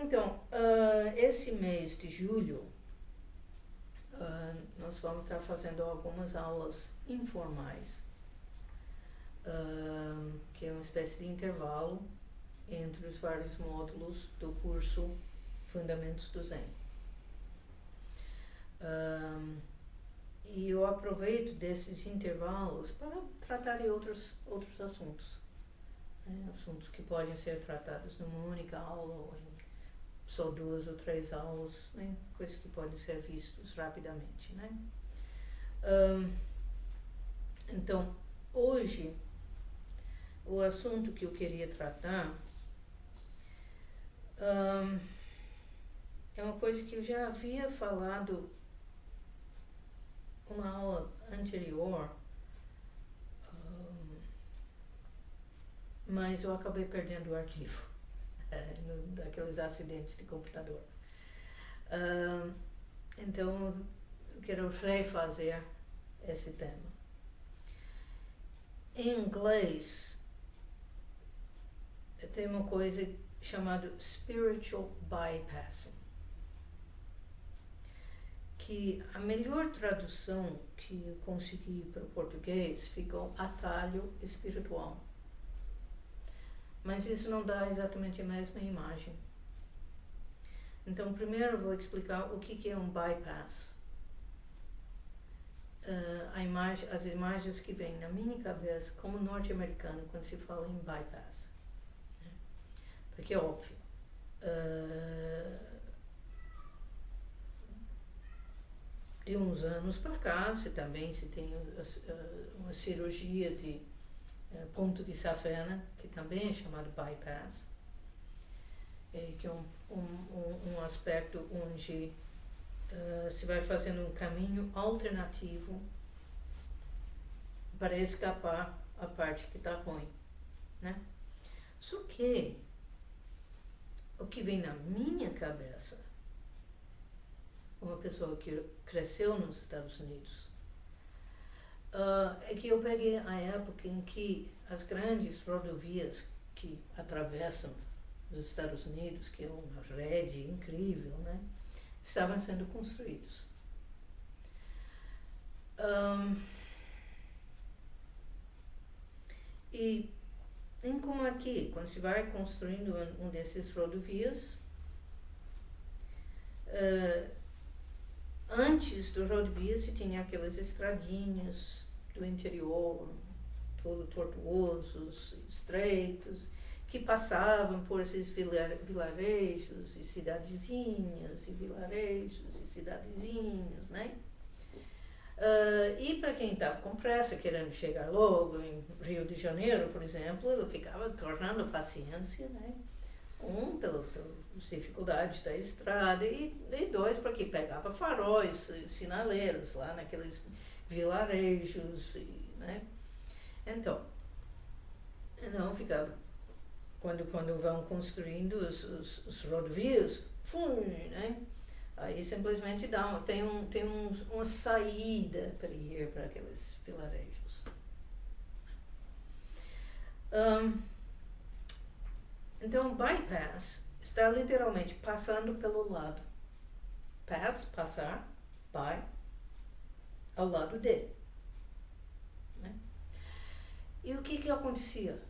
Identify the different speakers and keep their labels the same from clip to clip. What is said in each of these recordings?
Speaker 1: Então, esse mês de julho, nós vamos estar fazendo algumas aulas informais, que é uma espécie de intervalo entre os vários módulos do curso Fundamentos do Zen. E eu aproveito desses intervalos para tratar de outros assuntos, né? Assuntos que podem ser tratados numa única aula ou em só 2 ou 3 aulas, né? Coisas que podem ser vistos rapidamente, né? Então, hoje, o assunto que eu queria tratar é uma coisa que eu já havia falado uma aula anterior, mas eu acabei perdendo o arquivo daqueles acidentes de computador. Então, eu quero refazer esse tema. Em inglês, tem uma coisa chamada spiritual bypassing, que a melhor tradução que eu consegui para o português ficou atalho espiritual. Mas isso não dá exatamente a mesma imagem. Então, primeiro eu vou explicar o que é um bypass. As imagens que vêm na minha cabeça como norte-americano quando se fala em bypass. Porque é óbvio. De uns anos para cá, se tem uma cirurgia de ponto de safena, que também é chamado bypass, que é um aspecto onde se vai fazendo um caminho alternativo para escapar a parte que está ruim, né? Só que o que vem na minha cabeça, uma pessoa que cresceu nos Estados Unidos, é que eu peguei a época em que as grandes rodovias que atravessam os Estados Unidos, que é uma rede incrível, né, estavam sendo construídos. E em como aqui, quando se vai construindo um desses rodovias, antes do rodovia se tinha aquelas estradinhas do interior, todo tortuosos, estreitos, que passavam por esses vilarejos e cidadezinhas, e vilarejos e cidadezinhas, né? E para quem estava com pressa, querendo chegar logo em Rio de Janeiro, por exemplo, ele ficava tornando a paciência, né? Pelas dificuldades da estrada, e 2, porque pegava faróis, sinaleiros lá naqueles vilarejos, né? Então ficava, quando vão construindo os rodovias, né? Aí simplesmente tem uma saída para ir para aqueles vilarejos. Então, bypass está literalmente passando pelo lado. Pass, passar, by, ao lado de. Né? E o que acontecia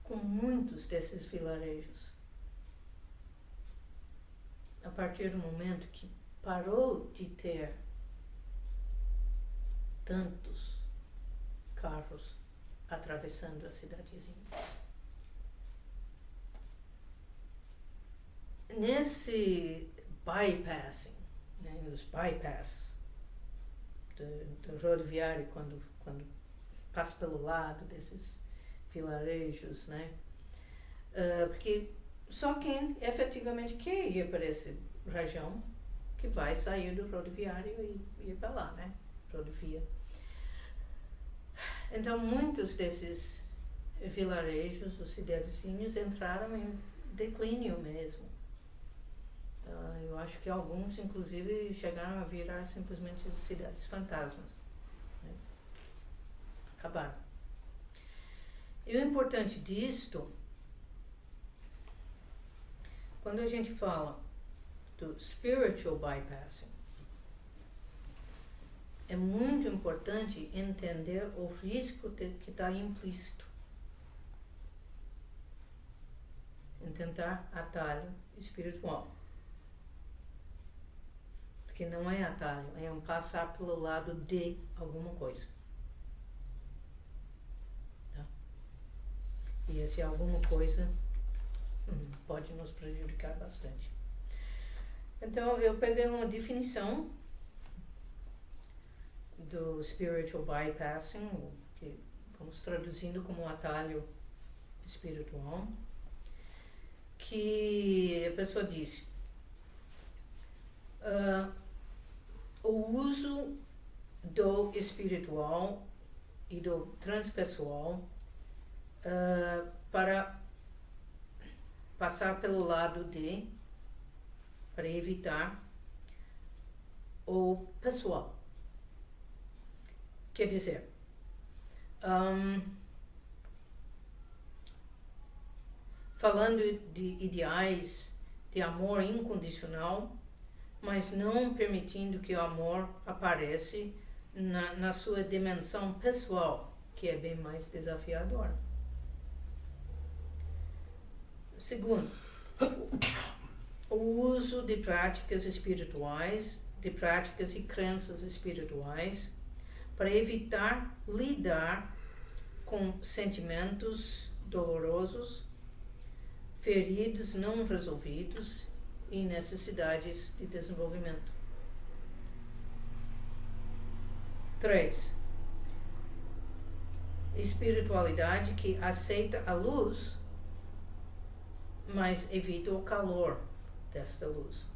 Speaker 1: com muitos desses vilarejos? A partir do momento que parou de ter tantos carros atravessando a cidadezinha. Nesse bypassing, né, os bypass do rodoviário, quando passa pelo lado desses vilarejos, né, porque só quem efetivamente quer ir para essa região que vai sair do rodoviário e ir para lá, né, rodovia. Então, muitos desses vilarejos, os cidadezinhos, entraram em declínio mesmo. Eu acho que alguns, inclusive, chegaram a virar simplesmente cidades fantasmas. Né? Acabaram. E o importante disto, quando a gente fala do spiritual bypassing, é muito importante entender o risco que está implícito em tentar atalho espiritual. Porque não é atalho, é um passar pelo lado de alguma coisa. Tá? E esse alguma coisa pode nos prejudicar bastante. Então, eu peguei uma definição do spiritual bypassing, que vamos traduzindo como atalho espiritual, que a pessoa disse: o uso do espiritual e do transpessoal para passar pelo lado de, para evitar o pessoal. Quer dizer, falando de ideais de amor incondicional, mas não permitindo que o amor apareça na sua dimensão pessoal, que é bem mais desafiador. Segundo, o uso de práticas espirituais, de práticas e crenças espirituais, para evitar lidar com sentimentos dolorosos, feridos não resolvidos e necessidades de desenvolvimento. 3. Espiritualidade que aceita a luz, mas evita o calor desta luz.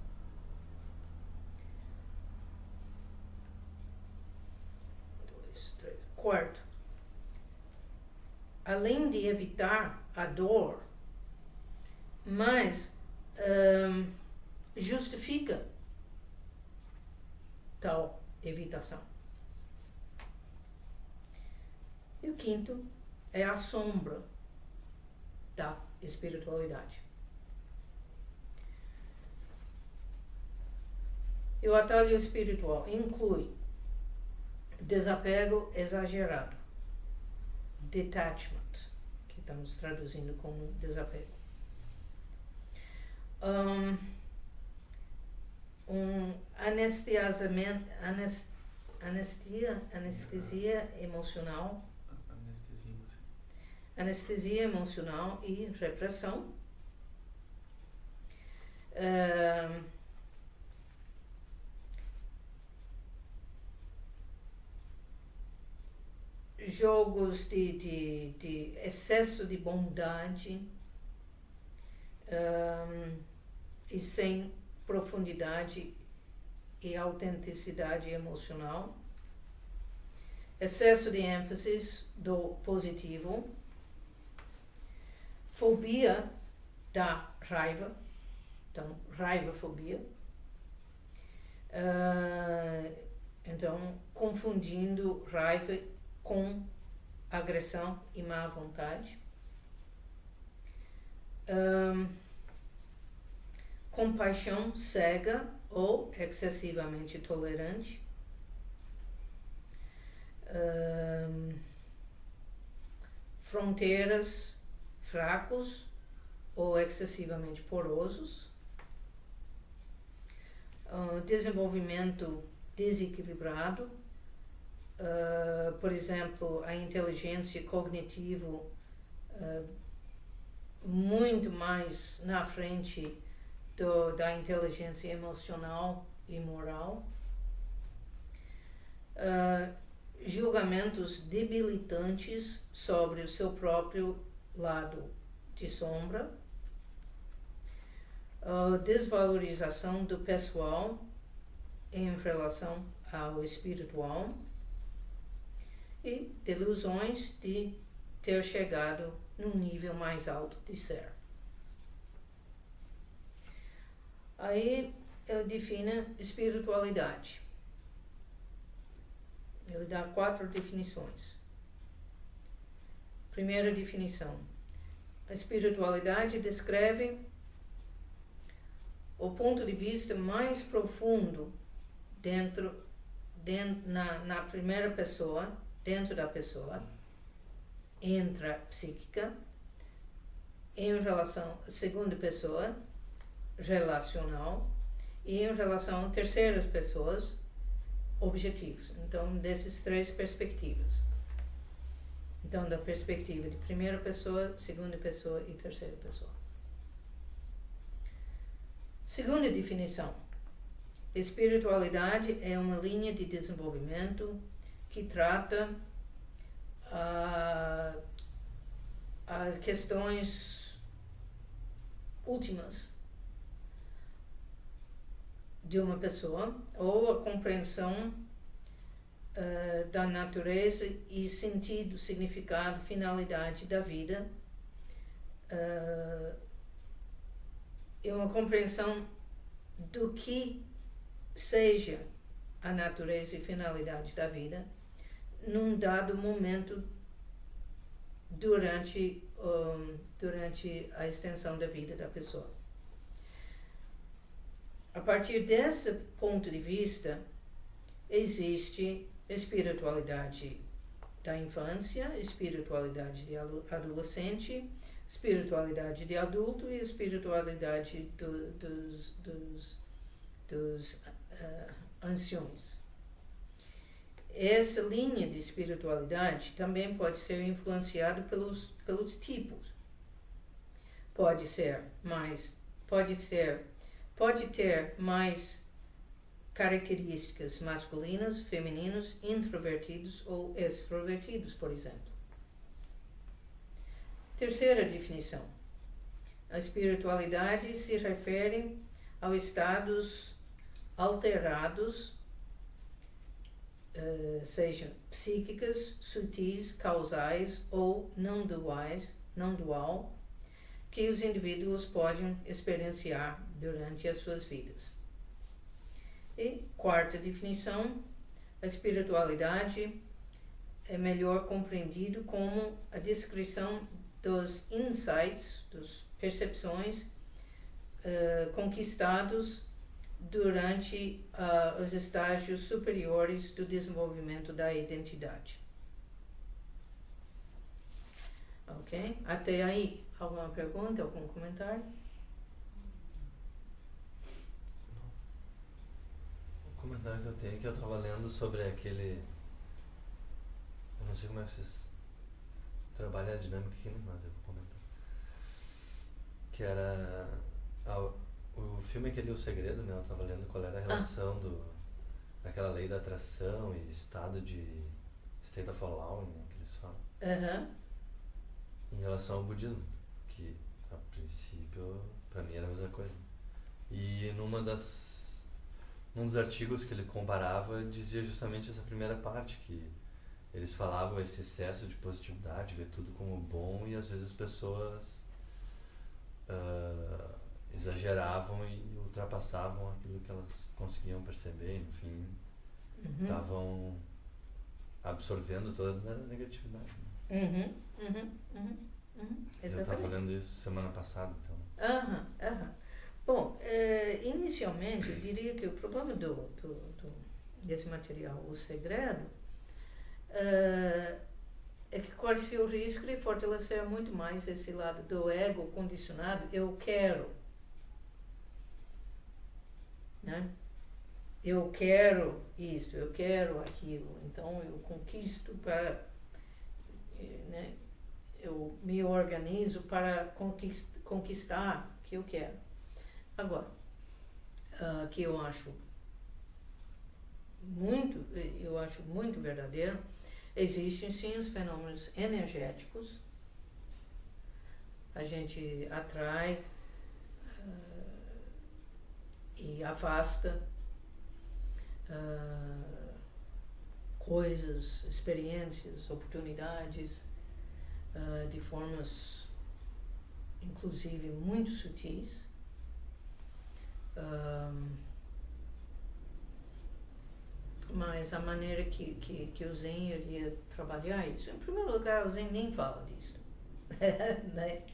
Speaker 1: 2, 3. Quarto, além de evitar a dor, mas justifica tal evitação. E o quinto é a sombra da espiritualidade. E o atalho espiritual inclui desapego exagerado, detachment, que estamos traduzindo como desapego. Anestesia emocional, anestesia emocional e repressão. Jogos de excesso de bondade e sem profundidade e autenticidade emocional, excesso de ênfase do positivo, fobia da raiva, então raiva-fobia, então confundindo raiva com agressão e má vontade. Compaixão cega ou excessivamente tolerante. Fronteiras fracos ou excessivamente porosos. Desenvolvimento desequilibrado. Por exemplo, a inteligência cognitiva muito mais na frente da inteligência emocional e moral. Julgamentos debilitantes sobre o seu próprio lado de sombra. Desvalorização do pessoal em relação ao espiritual. E delusões de ter chegado num nível mais alto de ser. Aí ele define espiritualidade. Ele dá 4 definições. Primeira definição: a espiritualidade descreve o ponto de vista mais profundo na primeira pessoa, dentro da pessoa, intrapsíquica, em relação à segunda pessoa, relacional, e em relação a terceiras pessoas, objetivos. Então, dessas três perspectivas. Então, da perspectiva de primeira pessoa, segunda pessoa e terceira pessoa. Segunda definição. Espiritualidade é uma linha de desenvolvimento que trata as questões últimas de uma pessoa, ou a compreensão da natureza e sentido, significado, finalidade da vida. É uma compreensão do que seja a natureza e finalidade da vida num dado momento durante a extensão da vida da pessoa. A partir desse ponto de vista, existe espiritualidade da infância, espiritualidade de adolescente, espiritualidade de adulto e espiritualidade dos anciões. Essa linha de espiritualidade também pode ser influenciada pelos tipos. Pode ter mais características masculinas, femininas, introvertidos ou extrovertidos, por exemplo. Terceira definição. A espiritualidade se refere aos estados alterados, sejam psíquicas, sutis, causais ou não dual, que os indivíduos podem experienciar durante as suas vidas. E quarta definição, a espiritualidade é melhor compreendido como a descrição dos insights, das percepções conquistados durante os estágios superiores do desenvolvimento da identidade. Ok? Até aí, alguma pergunta, algum comentário?
Speaker 2: O comentário que eu tenho é que eu estava lendo sobre aquele... Eu não sei como é que vocês trabalham a dinâmica aqui, mas eu vou comentar. Que era... o filme aquele O Segredo, né? Eu estava lendo qual era a relação daquela lei da atração e estado de state of allowing, né, que eles falam. Em relação ao budismo, que a princípio para mim era a mesma coisa. E num dos artigos que ele comparava, dizia justamente essa primeira parte, que eles falavam esse excesso de positividade, ver tudo como bom, e às vezes as pessoas exageravam e ultrapassavam aquilo que elas conseguiam perceber, enfim, estavam absorvendo toda a negatividade. Né? Eu estava lendo isso semana passada, então.
Speaker 1: Bom, inicialmente eu diria que o problema desse material, O Segredo, é que corre-se o risco de fortalecer muito mais esse lado do ego condicionado. Eu quero, né? Eu quero isto, eu quero aquilo, então eu conquisto para, né? Eu me organizo para conquistar o que eu quero. Agora, que eu acho muito verdadeiro, existem sim os fenômenos energéticos. A gente atrai e afasta coisas, experiências, oportunidades de formas inclusive muito sutis. Mas a maneira que o Zen iria trabalhar isso, em primeiro lugar, o Zen nem fala disso. Né?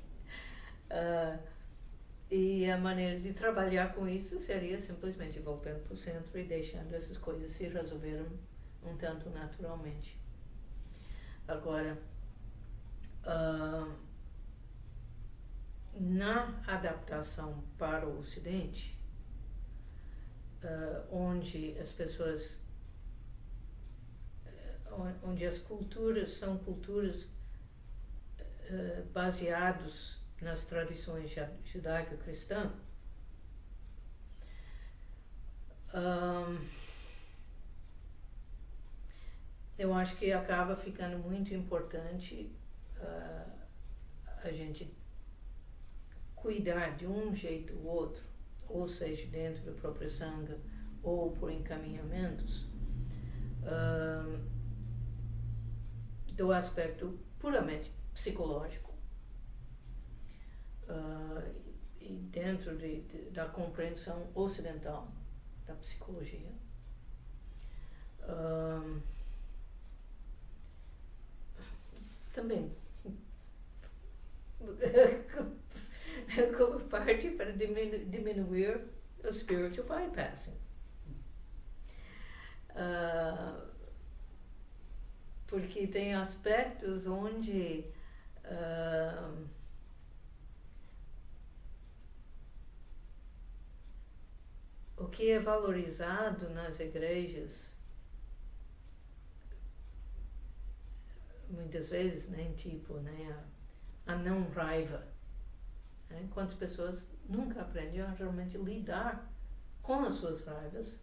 Speaker 1: E a maneira de trabalhar com isso seria simplesmente voltando para o centro e deixando essas coisas se resolverem um tanto naturalmente. Agora, na adaptação para o Ocidente, onde as pessoas, onde as culturas são culturas baseadas nas tradições judaico-cristãs, eu acho que acaba ficando muito importante a gente cuidar de um jeito ou outro, ou seja, dentro do próprio Sangha ou por encaminhamentos, do aspecto puramente psicológico, e dentro da compreensão ocidental da psicologia. Também como parte para diminuir o spiritual bypassing. Porque tem aspectos onde o que é valorizado nas igrejas muitas vezes, né, tipo, né, a não raiva, né? Quantas pessoas nunca aprenderam a realmente lidar com as suas raivas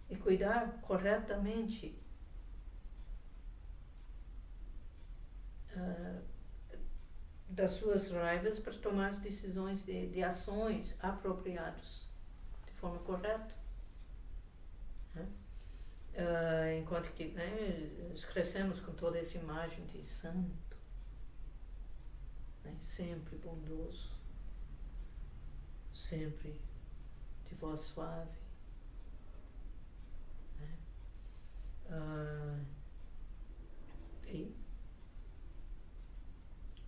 Speaker 1: e cuidar corretamente das suas raivas para tomar as decisões de ações apropriadas de forma correta, né? Enquanto que, né, nós crescemos com toda essa imagem de santo, né, sempre bondoso, sempre de voz suave, né? E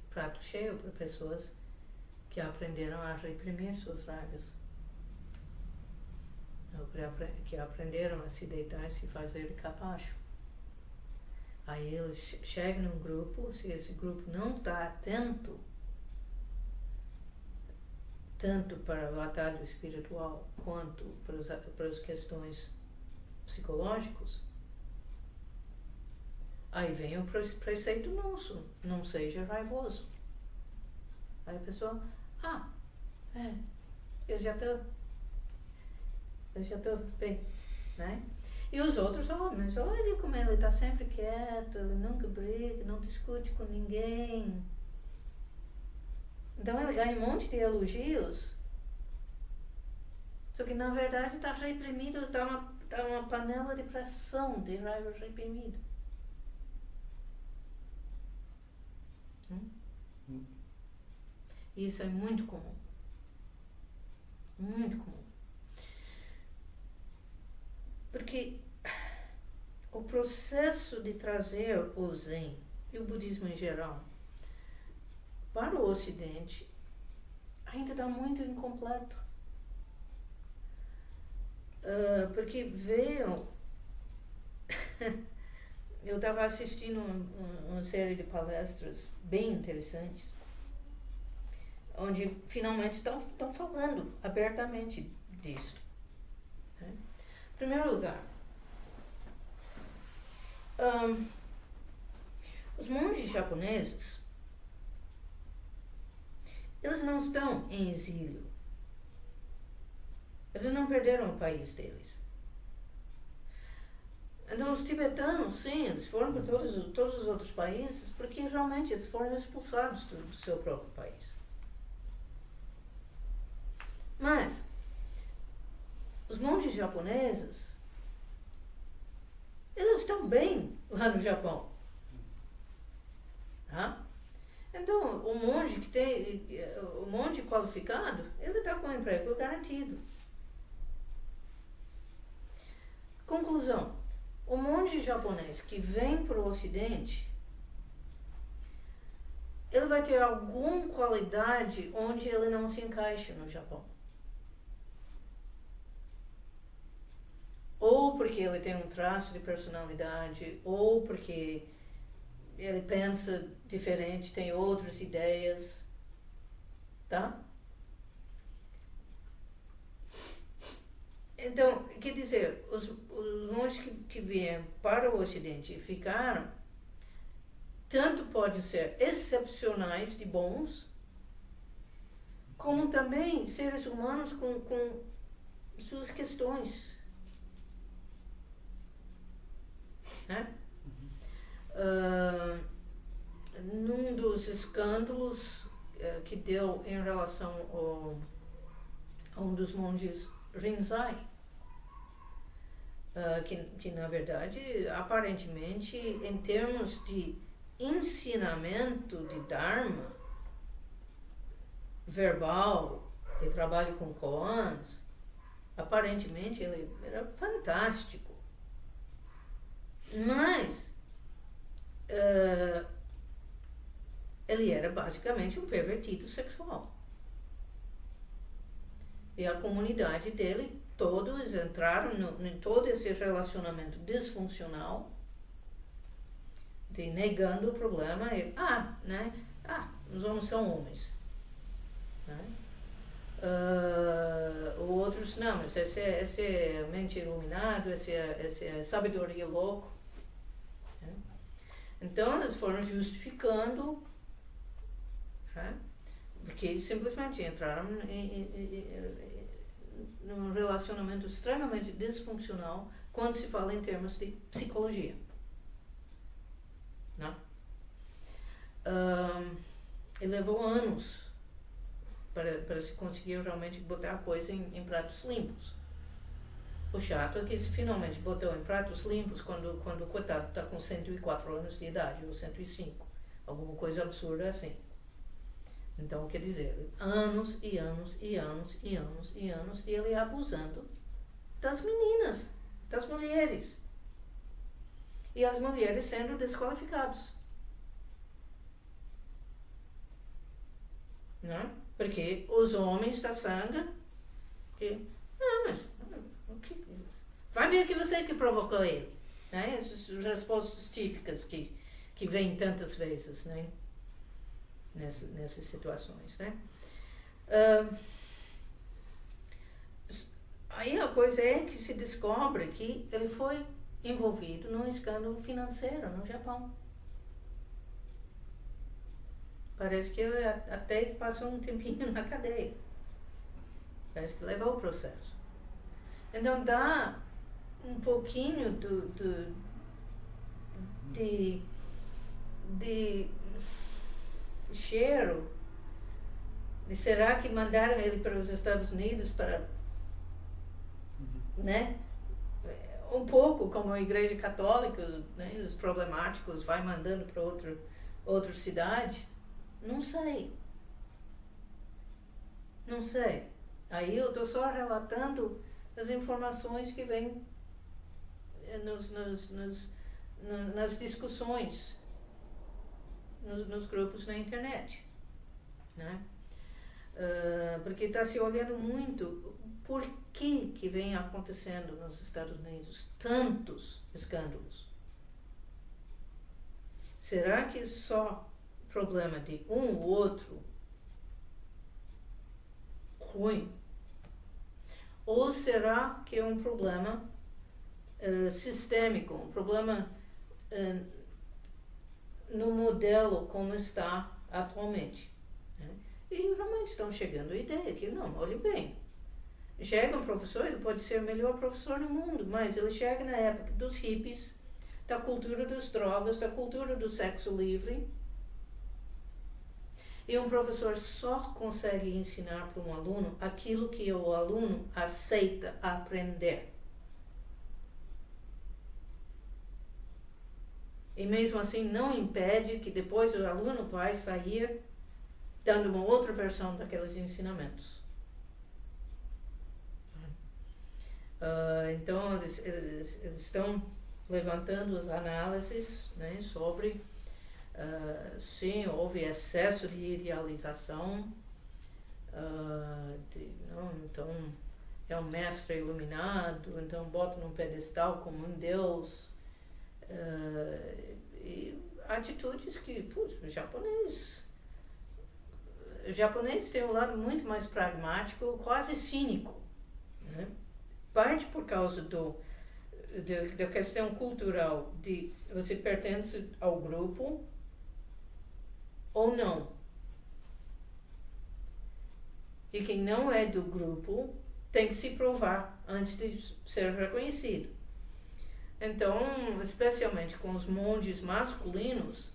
Speaker 1: prato cheio para pessoas que aprenderam a reprimir suas raivas, que aprenderam a se deitar e se fazer de capacho. Aí eles chegam num grupo, se esse grupo não está atento tanto para o atalho espiritual quanto para as questões psicológicas, aí vem o preceito nosso: não seja raivoso. Aí a pessoa, eu já estou bem, né? E os outros, mas olha como ele está sempre quieto, ele nunca briga, não discute com ninguém. Então ele ganha um monte de elogios, só que na verdade está reprimido, está uma panela de pressão de raiva reprimida. Isso é muito comum. Muito comum. Porque o processo de trazer o Zen e o budismo em geral para o Ocidente ainda está muito incompleto. Porque veio... Eu estava assistindo uma série de palestras bem interessantes, onde finalmente estão falando abertamente disso, né? Em primeiro lugar, os monges japoneses, eles não estão em exílio. Eles não perderam o país deles. Então, os tibetanos, sim, eles foram para todos os outros países porque realmente eles foram expulsados do seu próprio país. Mas os monges japoneses, eles estão bem lá no Japão, tá? Então, o monge qualificado, ele está com um emprego garantido. Conclusão: o monge japonês que vem para o Ocidente, ele vai ter alguma qualidade onde ele não se encaixa no Japão. Ou porque ele tem um traço de personalidade, ou porque ele pensa diferente, tem outras ideias, tá? Então, quer dizer, os monges que vieram para o Ocidente e ficaram, tanto podem ser excepcionais de bons, como também seres humanos com suas questões. Né? Num dos escândalos que deu em relação a um dos monges Rinzai, que na verdade, aparentemente, em termos de ensinamento de Dharma verbal e trabalho com koans, aparentemente ele era fantástico. Mas ele era basicamente um pervertido sexual. E a comunidade dele, todos entraram em todo esse relacionamento disfuncional, de negando o problema, e, os homens são homens. Né? Outros, não, mas esse é mente iluminado, esse é sabedoria louco. Né? Então, eles foram justificando, né? Porque simplesmente entraram num relacionamento extremamente disfuncional quando se fala em termos de psicologia. Né? E levou anos para se conseguir realmente botar a coisa em pratos limpos. O chato é que se finalmente botou em pratos limpos quando o coitado está com 104 anos de idade, ou 105. Alguma coisa absurda assim. Então, quer dizer, anos e anos e anos e anos e anos, e ele abusando das meninas, das mulheres. E as mulheres sendo desqualificadas. Né? Porque os homens da sanga, vai ver que você que provocou ele. Né? Essas respostas típicas que vêm tantas vezes, né? Nessas situações, né? Aí a coisa é que se descobre que ele foi envolvido num escândalo financeiro no Japão. Parece que ele até que passou um tempinho na cadeia. Parece que levou o processo. Então dá um pouquinho de cheiro de será que mandaram ele para os Estados Unidos para, né? Um pouco como a Igreja Católica, né? Os problemáticos vai mandando para outra cidade. Não sei. Aí eu estou só relatando as informações que vêm nas discussões nos grupos na internet, né? Porque está se olhando muito por que vem acontecendo nos Estados Unidos tantos escândalos. Será que é só problema de um ou outro ruim? Ou será que é um problema sistêmico, um problema no modelo como está atualmente? Né? E realmente estão chegando a ideia que, não, olhe bem, chega um professor, ele pode ser o melhor professor do mundo, mas ele chega na época dos hippies, da cultura das drogas, da cultura do sexo livre, e um professor só consegue ensinar para um aluno aquilo que o aluno aceita aprender. E mesmo assim não impede que depois o aluno vai sair dando uma outra versão daqueles ensinamentos. Então eles estão levantando as análises, né, sobre Sim, houve excesso de idealização, então é um mestre iluminado, então bota num pedestal como um deus, e atitudes que, o japonês tem um lado muito mais pragmático, quase cínico, né? Parte por causa da questão cultural de você pertence ao grupo ou não. E quem não é do grupo tem que se provar antes de ser reconhecido. Então, especialmente com os monges masculinos,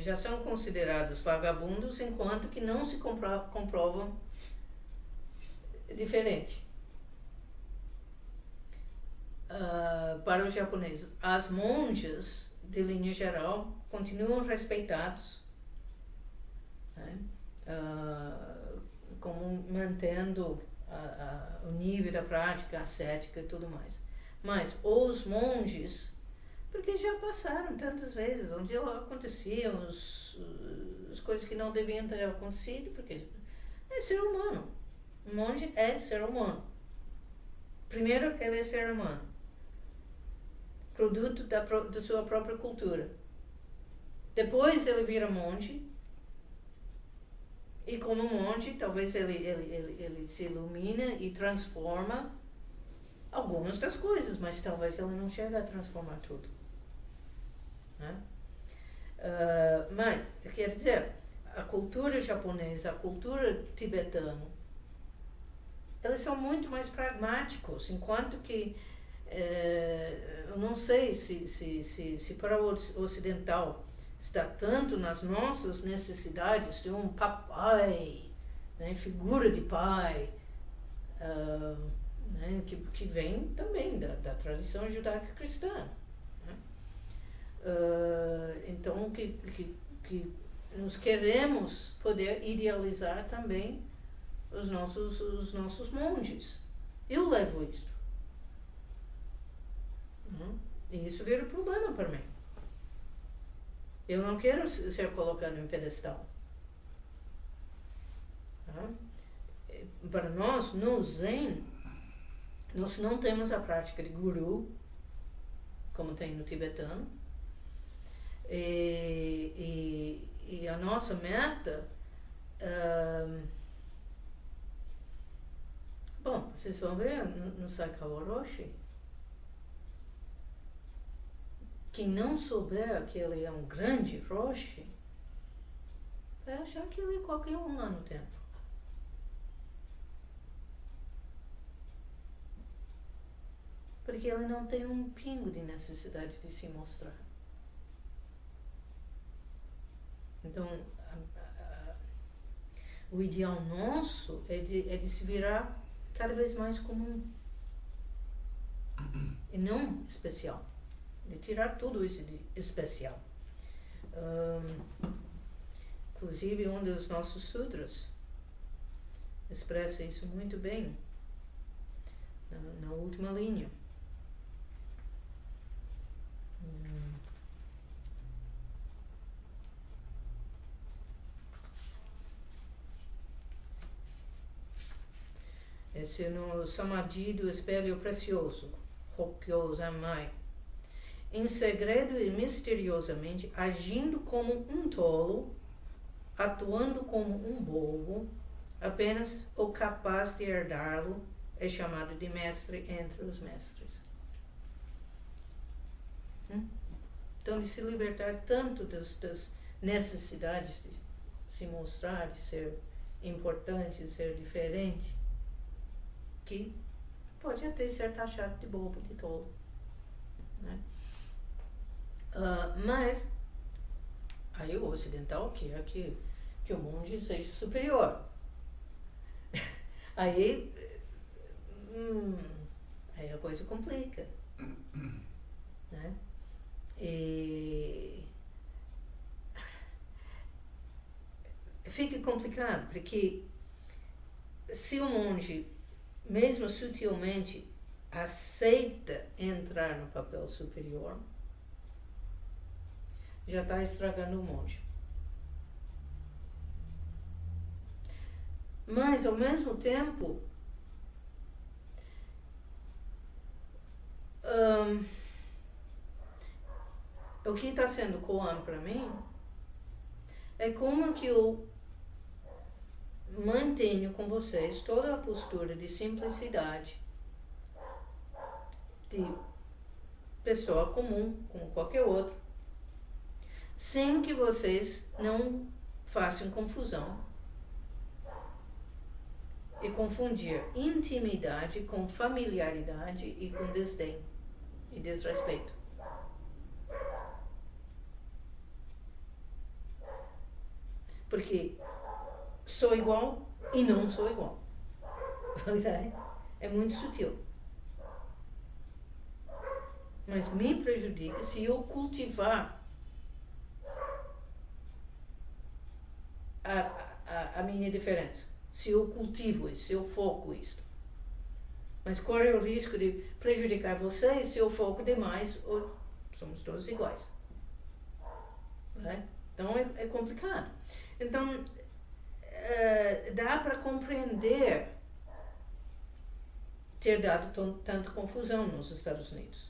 Speaker 1: já são considerados vagabundos enquanto que não se comprovam diferente. Para os japoneses, as monjas, de linha geral, continuam respeitados, né? Como mantendo o nível da prática ascética e tudo mais. Mas os monges, porque já passaram tantas vezes, onde aconteciam as coisas que não deviam ter acontecido, porque é ser humano. Um monge é ser humano. Primeiro, ele é ser humano, produto da sua própria cultura. Depois ele vira monge, e como monge, talvez ele se ilumina e transforma algumas das coisas, mas talvez ele não chegue a transformar tudo, né? Mas, quer dizer, a cultura japonesa, a cultura tibetana, eles são muito mais pragmáticos, enquanto que eu não sei se para o ocidental está tanto nas nossas necessidades de um papai, né, figura de pai, né, que vem também da tradição judaica cristã, né? Então que nós queremos poder idealizar também os nossos monges. Eu levo isto, e isso vira problema para mim. Eu não quero ser colocado em pedestal. Para nós, no Zen, nós não temos a prática de guru, como tem no tibetano, e a nossa meta, bom, vocês vão ver no Saikawa Roshi, quem não souber que ele é um grande Roshi, vai achar que ele é qualquer um lá no templo. Porque ele não tem um pingo de necessidade de se mostrar. Então, o ideal nosso é de se virar cada vez mais comum. E não especial. De tirar tudo isso de especial. Inclusive, um dos nossos sutras expressa isso muito bem, na última linha. Esse é no Samadhi do Espelho Precioso, Hokkyo Zanmai. Em segredo e misteriosamente, agindo como um tolo, atuando como um bobo, apenas o capaz de herdá-lo é chamado de mestre entre os mestres. Então, de se libertar tanto das necessidades de se mostrar, de ser importante, de ser diferente, que pode até ser taxado de bobo, de tolo, né? Mas aí o ocidental quer que o monge seja superior. Aí a coisa complica, né? E fica complicado, porque se o monge, mesmo sutilmente, aceita entrar no papel superior, já está estragando o monge. Mas, ao mesmo tempo, o que está sendo koan para mim é como que eu mantenho com vocês toda a postura de simplicidade, de pessoa comum, como qualquer outro, sem que vocês não façam confusão e confundir intimidade com familiaridade e com desdém e desrespeito. Porque sou igual e não sou igual. É muito sutil. Mas me prejudica se eu cultivar a minha diferença. Se eu cultivo isso, se eu foco isso. Mas corre o risco de prejudicar vocês se eu foco demais ou somos todos iguais. Né? Então é complicado. Então dá para compreender ter dado tanta confusão nos Estados Unidos.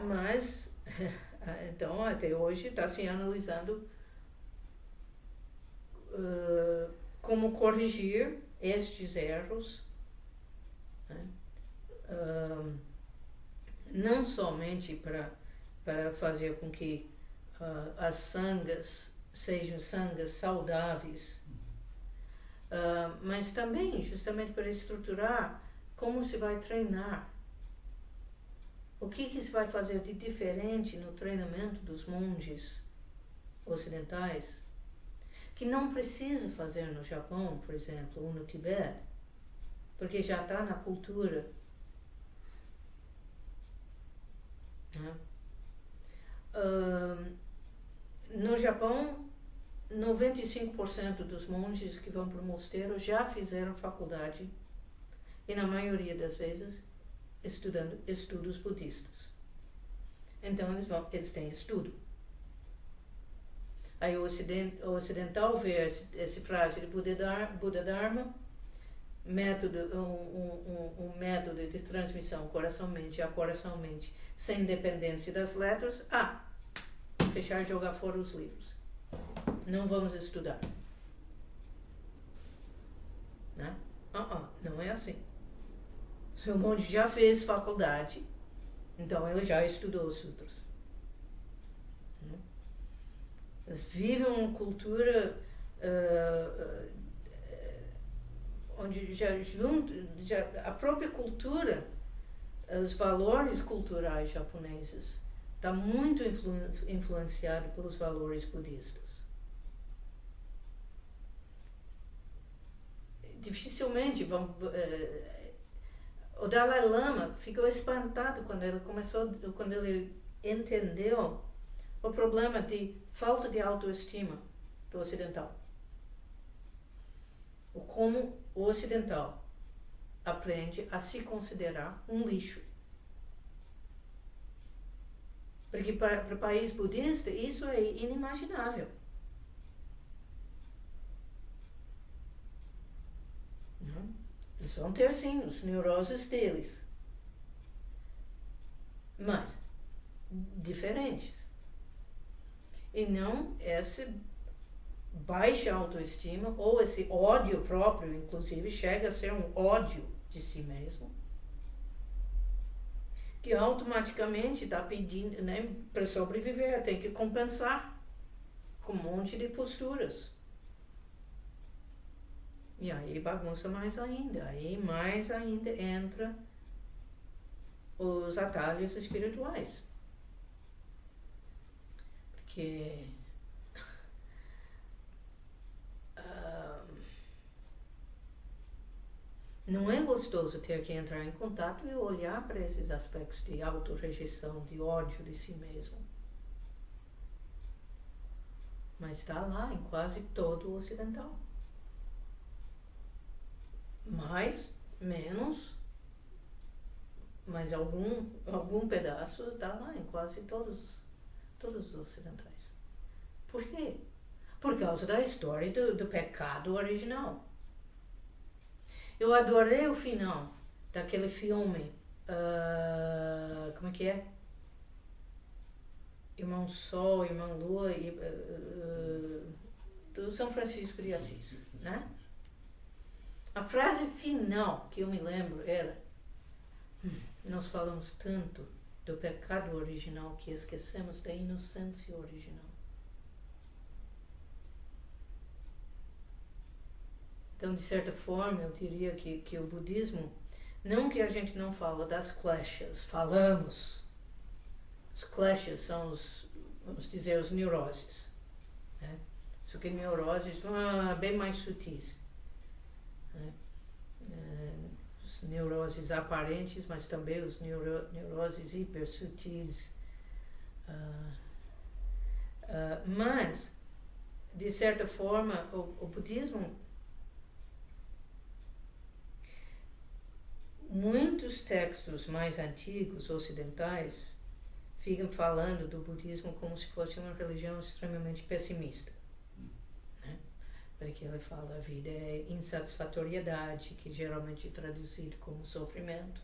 Speaker 1: Mas então até hoje está se analisando como corrigir estes erros, né? Não somente para fazer com que as sangas sejam sangas saudáveis, mas também justamente para estruturar como se vai treinar. O que se vai fazer de diferente no treinamento dos monges ocidentais, que não precisa fazer no Japão, por exemplo, ou no Tibete, porque já está na cultura. Né? No Japão, 95% dos monges que vão para o mosteiro já fizeram faculdade, e na maioria das vezes estudando estudos budistas. Então eles têm estudo. Aí o ocidental vê essa frase de Buda Dharma, um método de transmissão coração-mente a coração-mente, sem dependência das letras. Fechar e jogar fora os livros. Não vamos estudar. Né? Não é assim. Seu monge já fez faculdade, então ele já estudou os sutras. Eles vivem uma cultura onde a própria cultura, os valores culturais japoneses, está muito influenciado pelos valores budistas. Dificilmente o Dalai Lama ficou espantado quando ele entendeu o problema de falta de autoestima do ocidental. Como o ocidental aprende a se considerar um lixo. Porque para o país budista isso é inimaginável. Eles vão ter, sim, os neuroses deles. Mas diferentes. E não essa baixa autoestima, ou esse ódio próprio, inclusive, chega a ser um ódio de si mesmo, que automaticamente está pedindo, né, para sobreviver, tem que compensar com um monte de posturas. E aí bagunça mais ainda. Aí mais ainda entra os atalhos espirituais. Porque não é gostoso ter que entrar em contato e olhar para esses aspectos de autorrejeição, de ódio de si mesmo. Mas está lá em quase todo o ocidental. mas algum pedaço está lá em quase todos os ocidentais. Por quê? Por causa da história do pecado original. Eu adorei o final daquele filme, como é que é? Irmão Sol, Irmão Lua, do São Francisco de Assis, né? A frase final que eu me lembro era: nós falamos tanto do pecado original que esquecemos da inocência original. Então, de certa forma, eu diria que o budismo, não que a gente não fala das kleshas, falamos. Os kleshas são vamos dizer, os neuroses. Né? Só que neuroses bem mais sutis. Né? Os neuroses aparentes, mas também os neuroses hipersutis. Mas, de certa forma, o budismo, muitos textos mais antigos, ocidentais, ficam falando do budismo como se fosse uma religião extremamente pessimista. Né? Porque ele fala a vida é insatisfatoriedade, que geralmente é traduzido como sofrimento.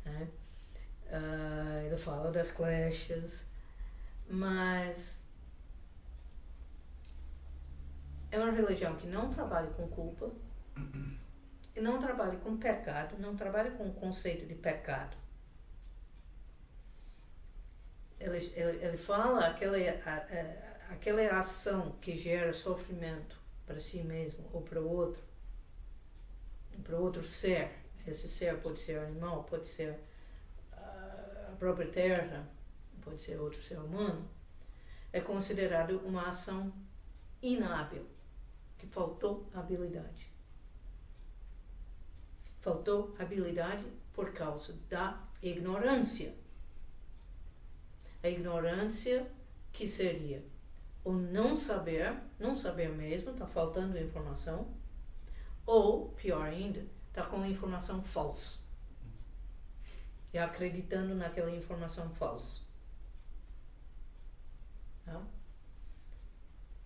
Speaker 1: Né? Ele fala das kleshas, mas é uma religião que não trabalha com culpa, e não trabalha com pecado, não trabalha com o conceito de pecado. Ele fala aquela ação que gera sofrimento para si mesmo ou para o outro ser. Esse ser pode ser animal, pode ser a própria terra, pode ser outro ser humano. É considerado uma ação inábil, que faltou habilidade. Faltou habilidade por causa da ignorância. A ignorância que seria o não saber mesmo, está faltando informação, ou, pior ainda, está com informação falsa. E acreditando naquela informação falsa. Tá?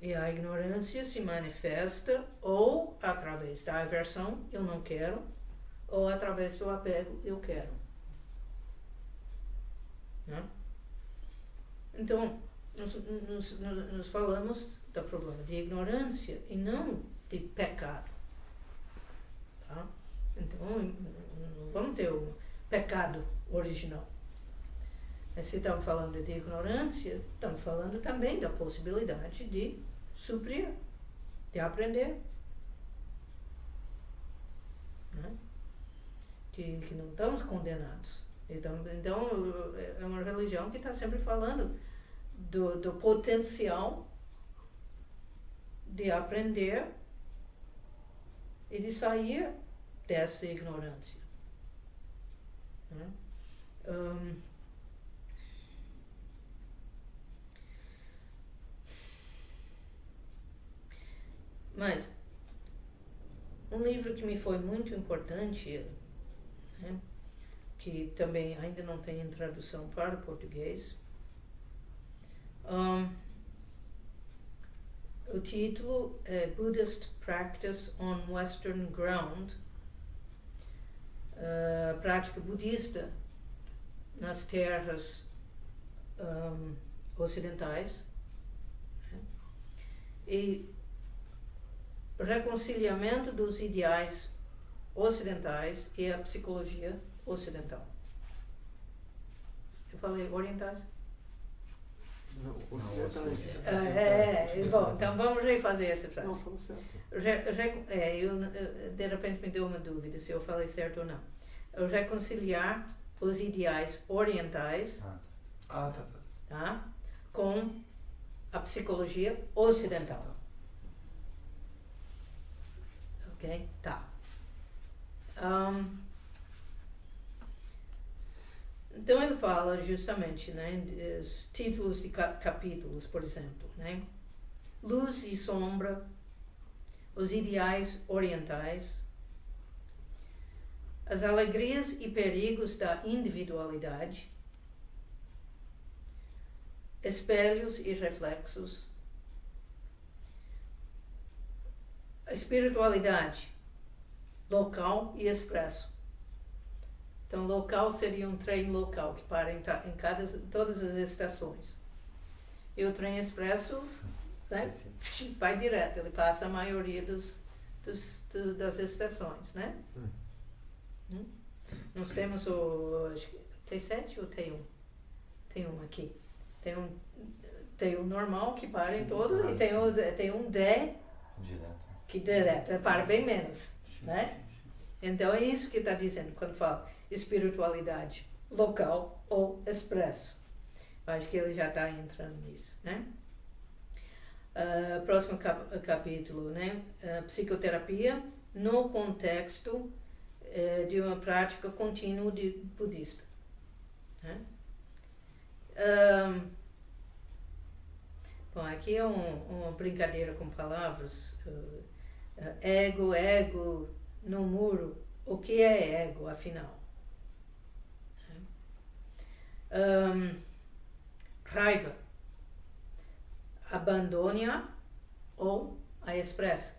Speaker 1: E a ignorância se manifesta ou através da aversão, eu não quero, ou através do apego, eu quero. Né? Então, nós falamos do problema de ignorância e não de pecado. Tá? Então, não vamos ter o pecado original. Mas se estamos falando de ignorância, estamos falando também da possibilidade de suprir, de aprender. Né? Que não estamos condenados. Então, é uma religião que está sempre falando do potencial de aprender e de sair dessa ignorância. Né? Mas um livro que me foi muito importante, né, que também ainda não tem tradução para o português, o título é Buddhist Practice on Western Ground, prática budista nas terras ocidentais, né, e reconciliamento dos ideais ocidentais e a psicologia ocidental. Eu falei orientais?
Speaker 3: Não, ocidentais.
Speaker 1: Bom, então vamos refazer essa frase.
Speaker 3: Não, falou certo.
Speaker 1: De repente me deu uma dúvida se eu falei certo ou não. Reconciliar os ideais orientais tá, com a psicologia ocidental. Ok? Tá. Então ele fala justamente, né, os títulos de capítulos, por exemplo, né? Luz e sombra, os ideais orientais, as alegrias e perigos da individualidade, espelhos e reflexos, a espiritualidade, local e expresso. Então, local seria um trem local que para em todas as estações. E o trem expresso, né, vai direto, ele passa a maioria das estações, né? Nós temos acho que T7 ou T1? Tem um aqui. Tem um normal que para em todo e tem um D que direto, para bem menos, né? Então é isso que está dizendo quando fala espiritualidade local ou expresso. Eu acho que ele já está entrando nisso, né? Próximo capítulo, né? Psicoterapia no contexto de uma prática contínua budista, né? Bom, aqui é uma brincadeira com palavras. Ego no muro. O que é ego, afinal? Raiva. Abandone-a ou a expressa.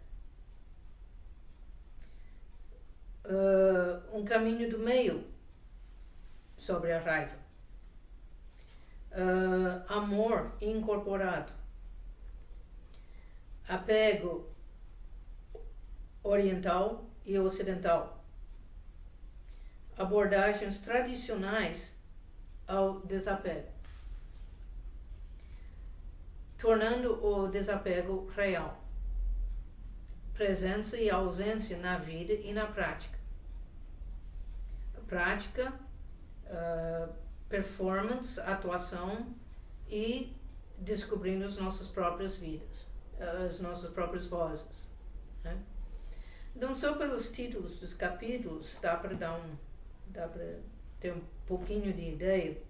Speaker 1: Um caminho do meio sobre a raiva. Amor incorporado. Apego oriental e ocidental. Abordagens tradicionais ao desapego, tornando o desapego real. Presença e ausência na vida e na prática. Prática, performance, atuação e descobrindo as nossas próprias vidas, as nossas próprias vozes, né? Então, só pelos títulos dos capítulos dá para ter um pouquinho de ideia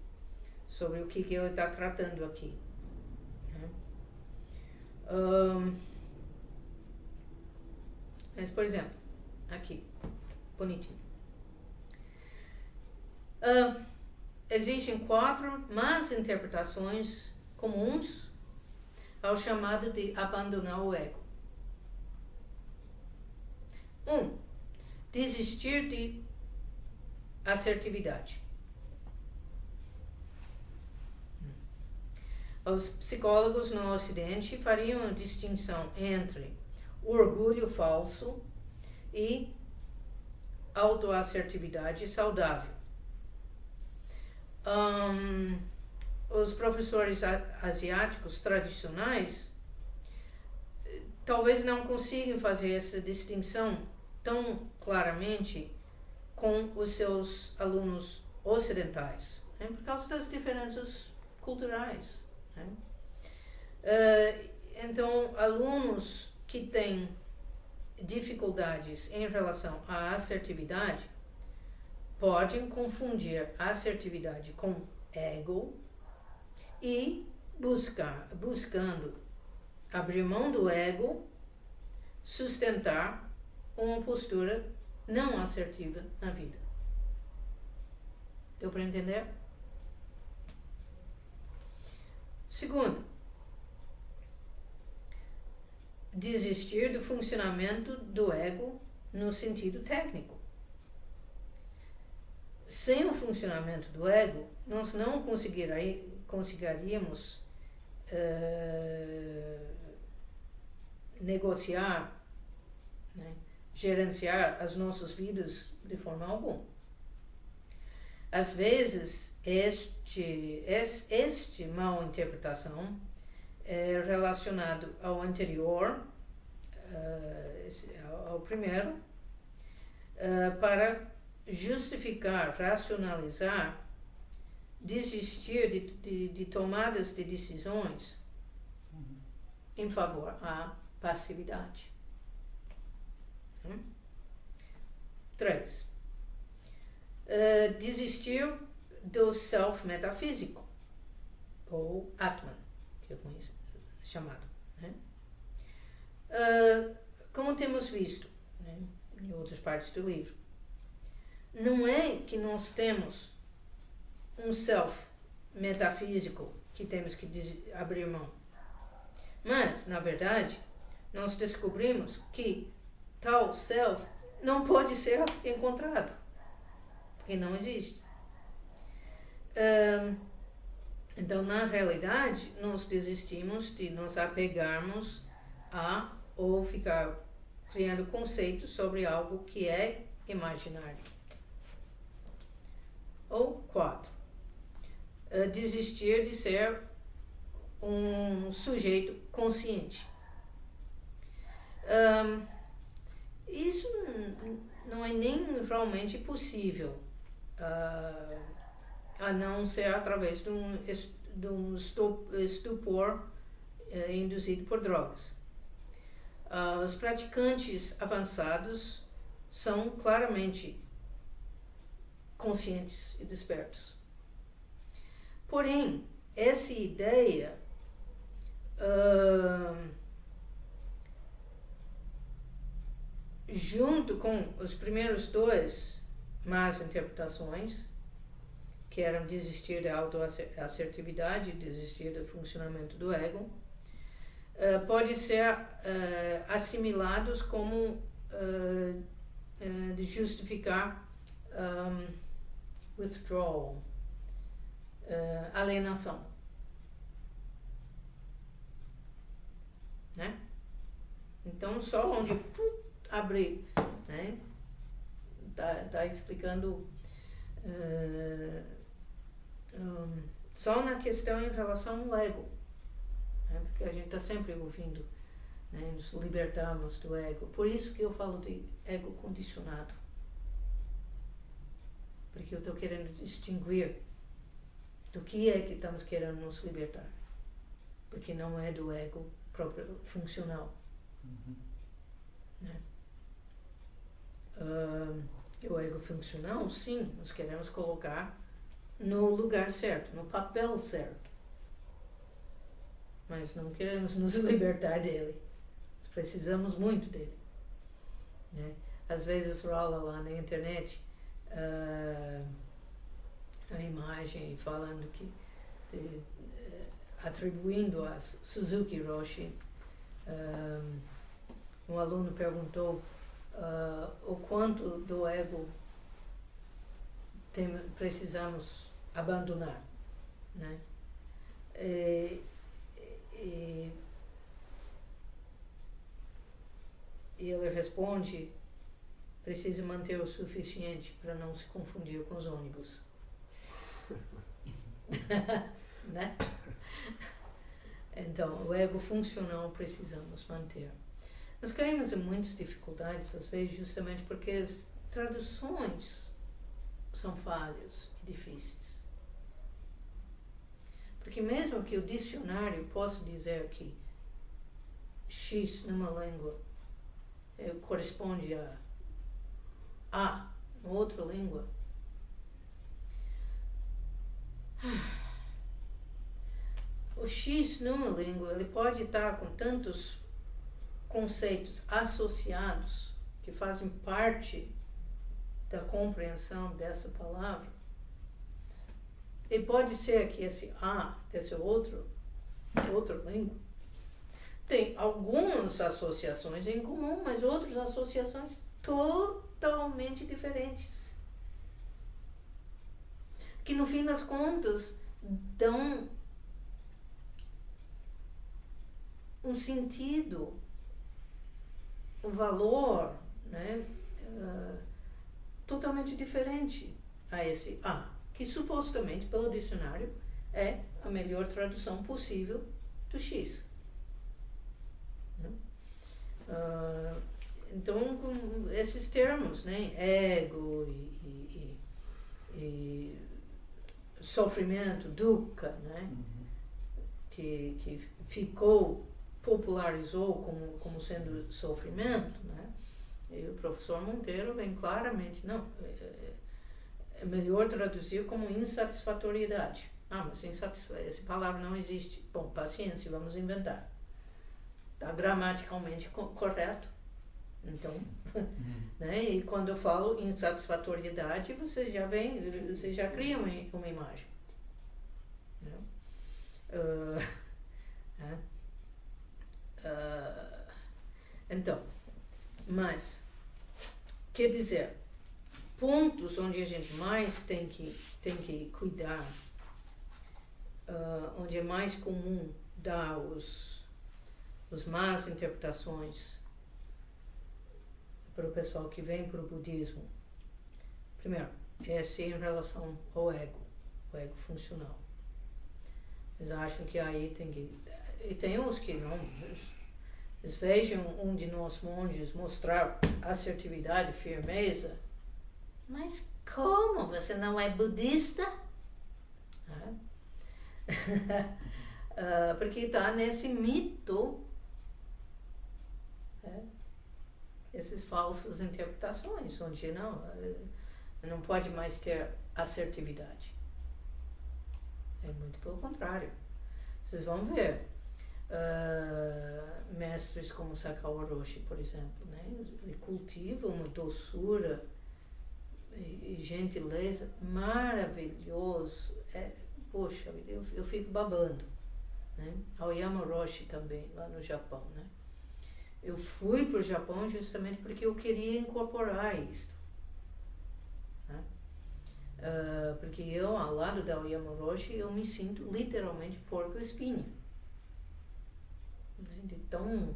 Speaker 1: sobre o que ele está tratando aqui, né? Mas, por exemplo, aqui, bonitinho. Existem 4 más interpretações comuns ao chamado de abandonar o ego. 1. Desistir de assertividade. Os psicólogos no Ocidente fariam a distinção entre orgulho falso e autoassertividade saudável. Os professores asiáticos tradicionais talvez não consigam fazer essa distinção tão claramente com os seus alunos ocidentais, né, por causa das diferenças culturais, né? Então, alunos que têm dificuldades em relação à assertividade podem confundir assertividade com ego e buscando abrir mão do ego, sustentar uma postura não assertiva na vida. Deu para entender? Segundo, desistir do funcionamento do ego no sentido técnico. Sem o funcionamento do ego, nós não conseguiríamos negociar, né, gerenciar as nossas vidas de forma alguma. Às vezes, este mal interpretação é relacionado ao anterior, ao primeiro, para justificar, racionalizar, desistir de tomadas de decisões em favor à passividade. 3. Desistir do self metafísico, ou Atman, que é chamado, né? Como temos visto, né, em outras partes do livro, não é que nós temos um self metafísico que temos que abrir mão. Mas, na verdade, nós descobrimos que tal self não pode ser encontrado, porque não existe. Então, na realidade, nós desistimos de nos apegarmos a ou ficar criando conceitos sobre algo que é imaginário. Ou 4. Desistir de ser um sujeito consciente. Isso não é nem realmente possível, a não ser através de um estupor induzido por drogas. Os praticantes avançados são claramente conscientes e despertos. Porém, essa ideia junto com os primeiros 2 más interpretações, que eram desistir da autoassertividade, desistir do funcionamento do ego, pode ser assimilados como de justificar withdrawal, alienação, né? Então, só onde abrir, né? Tá explicando só na questão em relação ao ego, né? Porque a gente está sempre ouvindo, né? Nos libertarmos do ego. Por isso que eu falo de ego condicionado, porque eu estou querendo distinguir do que é que estamos querendo nos libertar, porque não é do ego próprio funcional. Né? O ego funcional, sim, nós queremos colocar no lugar certo, no papel certo, mas não queremos nos libertar dele. Nós precisamos muito dele, né? Às vezes rola lá na internet a imagem falando que atribuindo a Suzuki Roshi, um aluno perguntou o quanto do ego precisamos abandonar, né? E ele responde: precisa manter o suficiente para não se confundir com os ônibus. Né? Então, o ego funcional precisamos manter. Nós caímos em muitas dificuldades, às vezes, justamente porque as traduções são falhas e difíceis. Porque mesmo que o dicionário possa dizer que X numa língua corresponde a na outra língua, o X numa língua ele pode estar com tantos conceitos associados que fazem parte da compreensão dessa palavra. E pode ser que esse A, desse outra língua, tem algumas associações em comum, mas outras associações totalmente diferentes. Que no fim das contas dão um sentido, um valor, né, totalmente diferente a esse A, que supostamente pelo dicionário é a melhor tradução possível do X. Né? Então, com esses termos, né, ego e sofrimento, dukkha, né, que popularizou como sendo sofrimento, né? E o professor Monteiro vem claramente, não, é melhor traduzir como insatisfatoriedade. Mas essa palavra não existe. Bom, paciência, vamos inventar. Está gramaticalmente correto, Então, né? E quando eu falo insatisfatoriedade, você já cria uma imagem. Né? Então, mas, quer dizer, pontos onde a gente mais tem que cuidar, onde é mais comum dar os más interpretações para o pessoal que vem para o budismo. Primeiro, esse em relação ao ego, o ego funcional. Eles acham que aí tem que... E tem uns que não... Eles vejam um de nós monges mostrar assertividade, firmeza. Mas como? Você não é budista? Porque está nesse mito, essas falsas interpretações, onde não pode mais ter assertividade. É muito pelo contrário. Vocês vão ver mestres como Sakao Roshi, por exemplo, né? Ele cultiva uma doçura e gentileza maravilhoso. Poxa, eu fico babando. Né? Aoyama Roshi também, lá no Japão. Né? Eu fui para o Japão justamente porque eu queria incorporar isso. Né? Porque eu, ao lado da Aoyama Roshi, eu me sinto literalmente porco-espinho. Né? De tão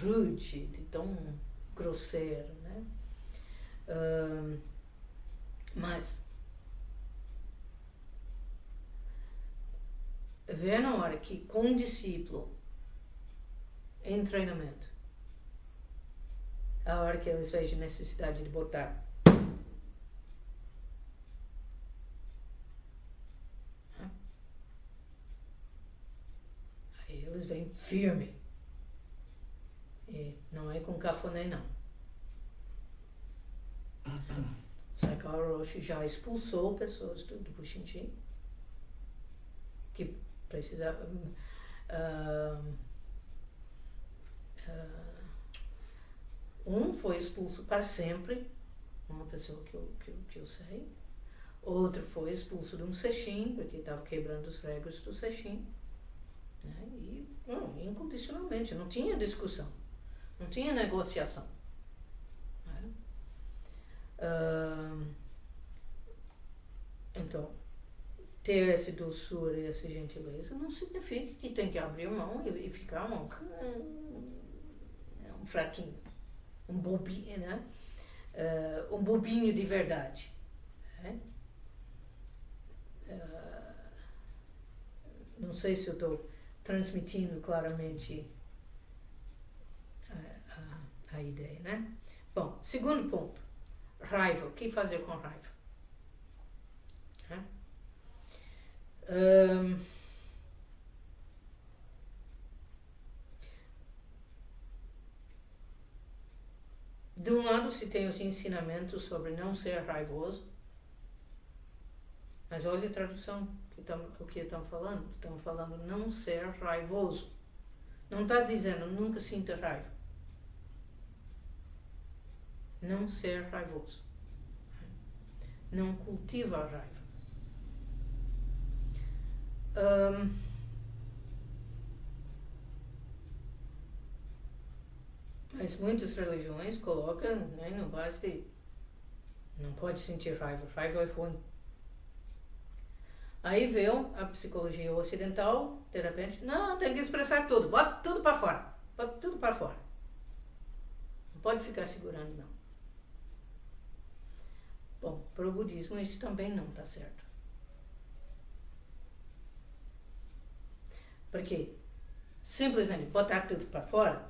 Speaker 1: rude, de tão grosseiro. Né? Mas vê na hora que com um discípulo em treinamento, a hora que eles vejam necessidade de botar aí eles vêm firme e não é com cafuné não. Sakao Roshi já expulsou pessoas do Bushinji que precisavam. Um foi expulso para sempre, uma pessoa que eu sei. Outro foi expulso de um sesshin, porque estava quebrando as regras do sesshin. Né? E incondicionalmente, não tinha discussão, não tinha negociação. Né? Então, ter essa doçura e essa gentileza não significa que tem que abrir mão e ficar um fraquinho, um bobinho, né? Um bobinho de verdade. Né? Não sei se eu estou transmitindo claramente a ideia, né? Bom, segundo ponto, raiva. O que fazer com raiva? Né? De um lado se tem os ensinamentos sobre não ser raivoso, mas olha a tradução, o que estão falando. Estão falando não ser raivoso. Não está dizendo nunca sinta raiva. Não ser raivoso. Não cultiva a raiva. Mas muitas religiões colocam, né, no base de não pode sentir raiva, raiva é ruim. Aí veio a psicologia ocidental, de repente, não, tem que expressar tudo, bota tudo para fora, bota tudo para fora. Não pode ficar segurando, não. Bom, para o budismo isso também não está certo. Porque simplesmente botar tudo para fora,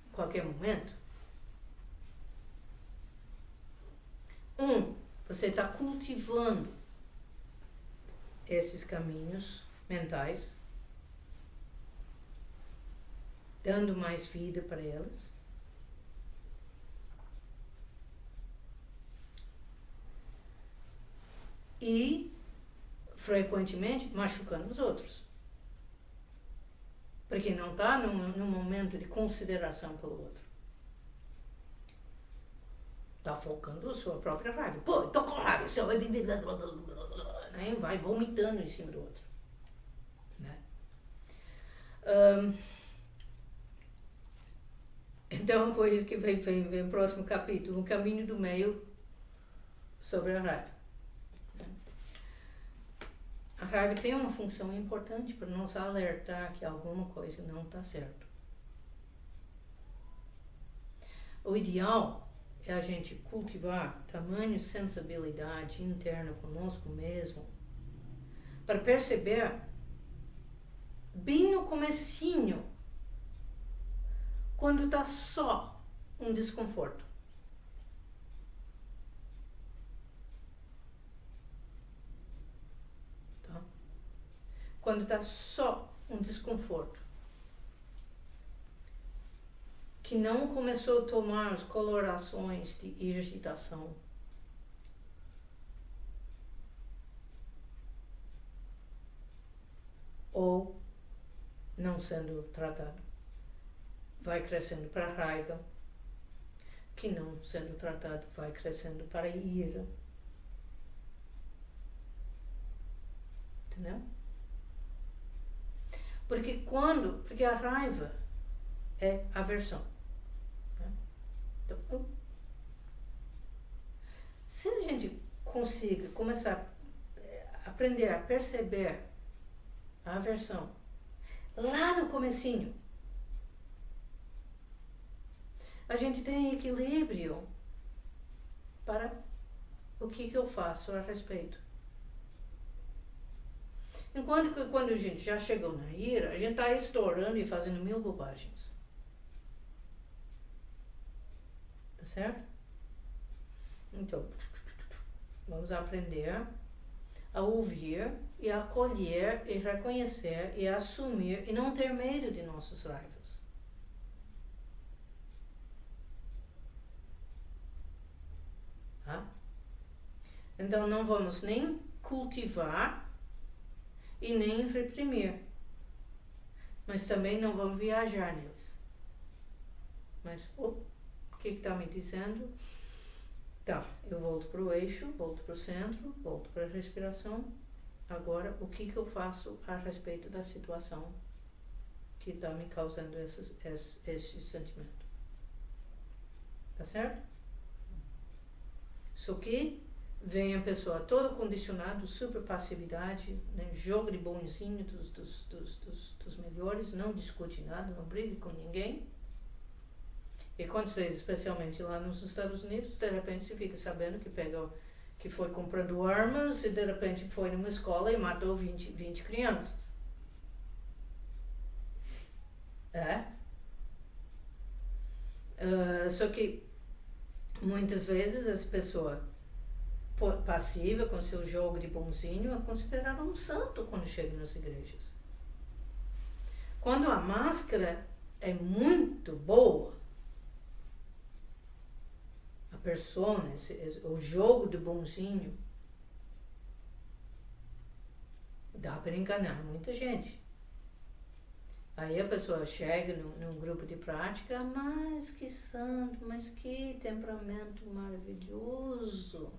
Speaker 1: em qualquer momento, você está cultivando esses caminhos mentais, dando mais vida para elas. E, frequentemente, machucando os outros. Porque não está num momento de consideração pelo outro. Está focando a sua própria raiva. Pô, tô com raiva, você vai viver... Né? Vai vomitando em cima do outro. Né? Então, por isso que vem o próximo capítulo, o caminho do meio sobre a raiva. A raiva tem uma função importante para nos alertar que alguma coisa não está certo. O ideal é a gente cultivar tamanho sensibilidade interna conosco mesmo para perceber bem no comecinho quando está só um desconforto. Tá? Quando está só um desconforto. Que não começou a tomar as colorações de irritação. Ou não sendo tratado. Vai crescendo para raiva, que não sendo tratado vai crescendo para ira. Entendeu? Porque a raiva é aversão. Né? Então, se a gente consiga começar a aprender a perceber a aversão lá no comecinho, a gente tem equilíbrio para o que eu faço a respeito. Enquanto que quando a gente já chegou na ira, a gente está estourando e fazendo 1000 bobagens. Tá certo? Então, vamos aprender a ouvir e a acolher e reconhecer e assumir e não ter medo de nossas raivas. Tá? Então não vamos nem cultivar e nem reprimir, mas também não vamos viajar neles. Mas o que está me dizendo? Tá, eu volto para o eixo, volto para o centro, volto para a respiração. Agora, o que eu faço a respeito da situação que está me causando esse sentimento? Tá certo? Só que vem a pessoa toda condicionada, super passividade, né? Jogo de bonzinho dos melhores, não discute nada, não briga com ninguém. E quantas vezes, especialmente lá nos Estados Unidos, de repente você fica sabendo que foi comprando armas e de repente foi numa escola e matou 20 crianças. Só que muitas vezes essa pessoa passiva, com seu jogo de bonzinho, é considerada um santo quando chega nas igrejas. Quando a máscara é muito boa, a persona, o jogo do bonzinho, dá para enganar muita gente. Aí a pessoa chega num grupo de prática, mas que santo, mas que temperamento maravilhoso.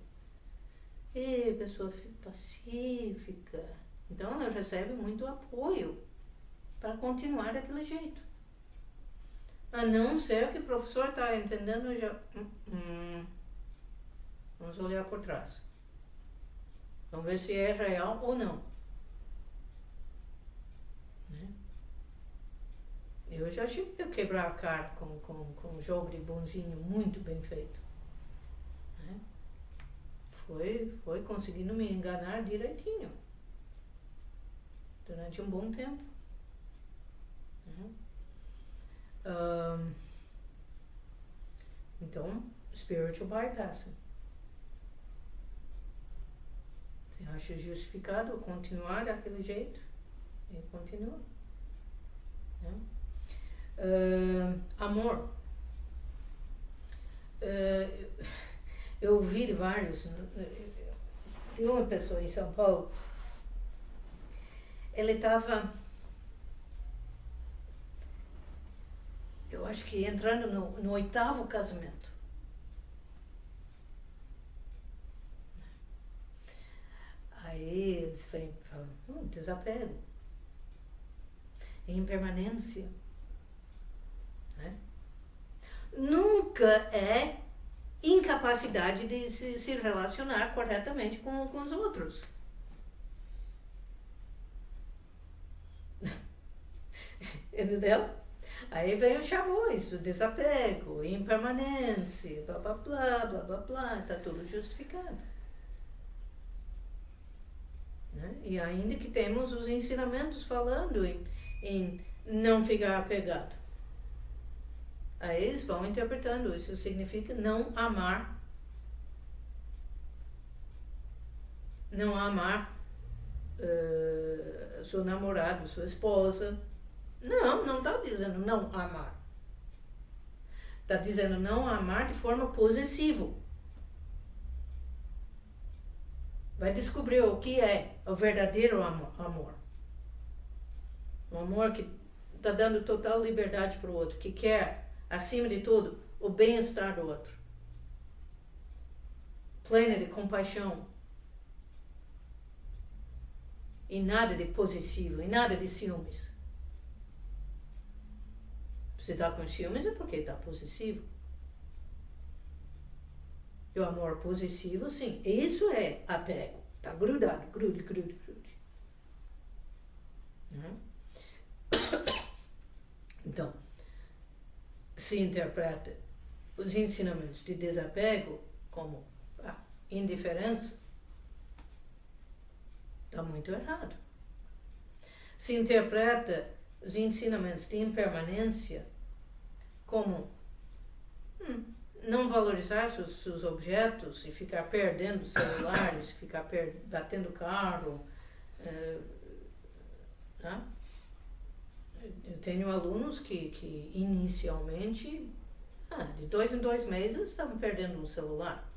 Speaker 1: E a pessoa fica pacífica. Então ela recebe muito apoio para continuar daquele jeito. A não ser que o professor está entendendo já. Vamos olhar por trás. Vamos ver se é real ou não. Né? Eu já cheguei a quebrar a cara com um jogo de bonzinho muito bem feito. Né? Foi conseguindo me enganar direitinho. Durante um bom tempo. Né? Então, spiritual bypassing. Você acha justificado continuar daquele jeito? E continua. Né? Amor. Eu ouvi vários. Tem uma pessoa em São Paulo. Ele estava acho que entrando no 8º casamento. Aí eles falam, desapego, impermanência. Né? Nunca é incapacidade de se relacionar corretamente com os outros. Entendeu? Aí vem o chavões, o desapego, impermanência, blá blá blá, blá blá blá, tá tudo justificado. Né? E ainda que temos os ensinamentos falando em não ficar apegado. Aí eles vão interpretando, isso significa não amar. Não amar seu namorado, sua esposa. Não está dizendo não amar. Está dizendo não amar de forma possessiva. Vai descobrir o que é o verdadeiro amor. Um amor que está dando total liberdade para o outro, que quer, acima de tudo, o bem-estar do outro. Plena de compaixão. E nada de possessivo, e nada de ciúmes. Se está com ciúmes é porque está possessivo. E o amor possessivo, sim, isso é apego. Está grudado, grude. Então, se interpreta os ensinamentos de desapego como indiferença, está muito errado. Se interpreta os ensinamentos de impermanência como não valorizar seus objetos e ficar perdendo celulares, ficar batendo carro. Tá? Eu tenho alunos que inicialmente, de 2 em 2 meses, estavam perdendo um celular.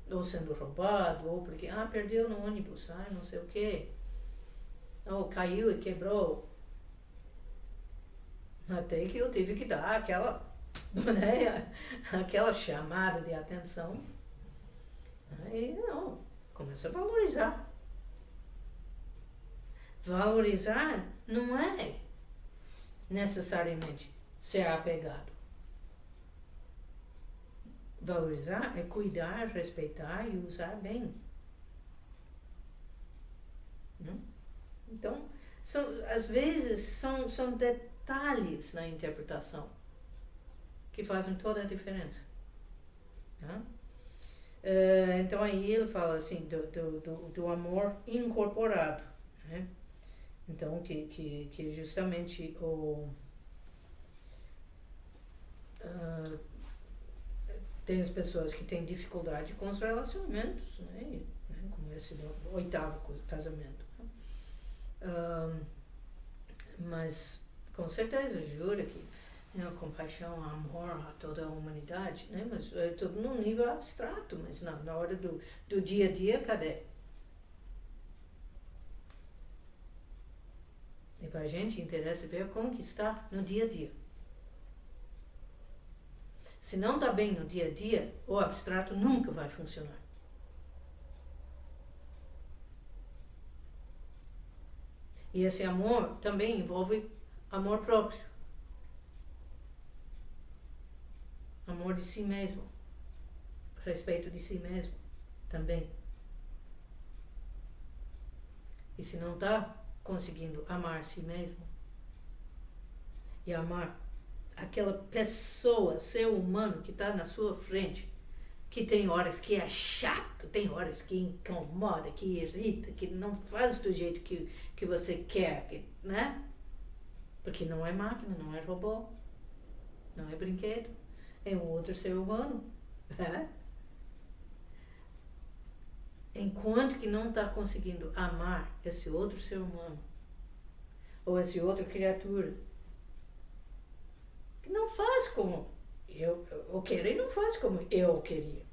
Speaker 1: Ou sendo roubado, ou porque, perdeu no ônibus, não sei o quê. Ou caiu e quebrou. Até que eu tive que dar aquela, né, aquela chamada de atenção. Aí, não, começa a valorizar. Valorizar não é necessariamente ser apegado. Valorizar é cuidar, respeitar e usar bem. Não? Então, às vezes são detalhes na interpretação que fazem toda a diferença. Tá? Então aí ele fala assim do amor incorporado. Né? Então que justamente tem as pessoas que têm dificuldade com os relacionamentos, né? Como esse do 8º casamento. Mas com certeza jura que compaixão, amor a toda a humanidade, né? Mas é tudo num nível abstrato, mas na hora do dia a dia, cadê? E para a gente interessa ver como que está no dia a dia. Se não está bem no dia a dia, o abstrato nunca vai funcionar. E esse amor também envolve amor próprio. Amor de si mesmo. Respeito de si mesmo também. E se não está conseguindo amar a si mesmo e amar aquela pessoa, ser humano que está na sua frente, que tem horas que é chato, tem horas que incomoda, que irrita, que não faz do jeito que você quer, né? Porque não é máquina, não é robô, não é brinquedo, é um outro ser humano. Né? Enquanto que não está conseguindo amar esse outro ser humano, ou essa outra criatura, que não faz como eu quero e não faz como eu queria.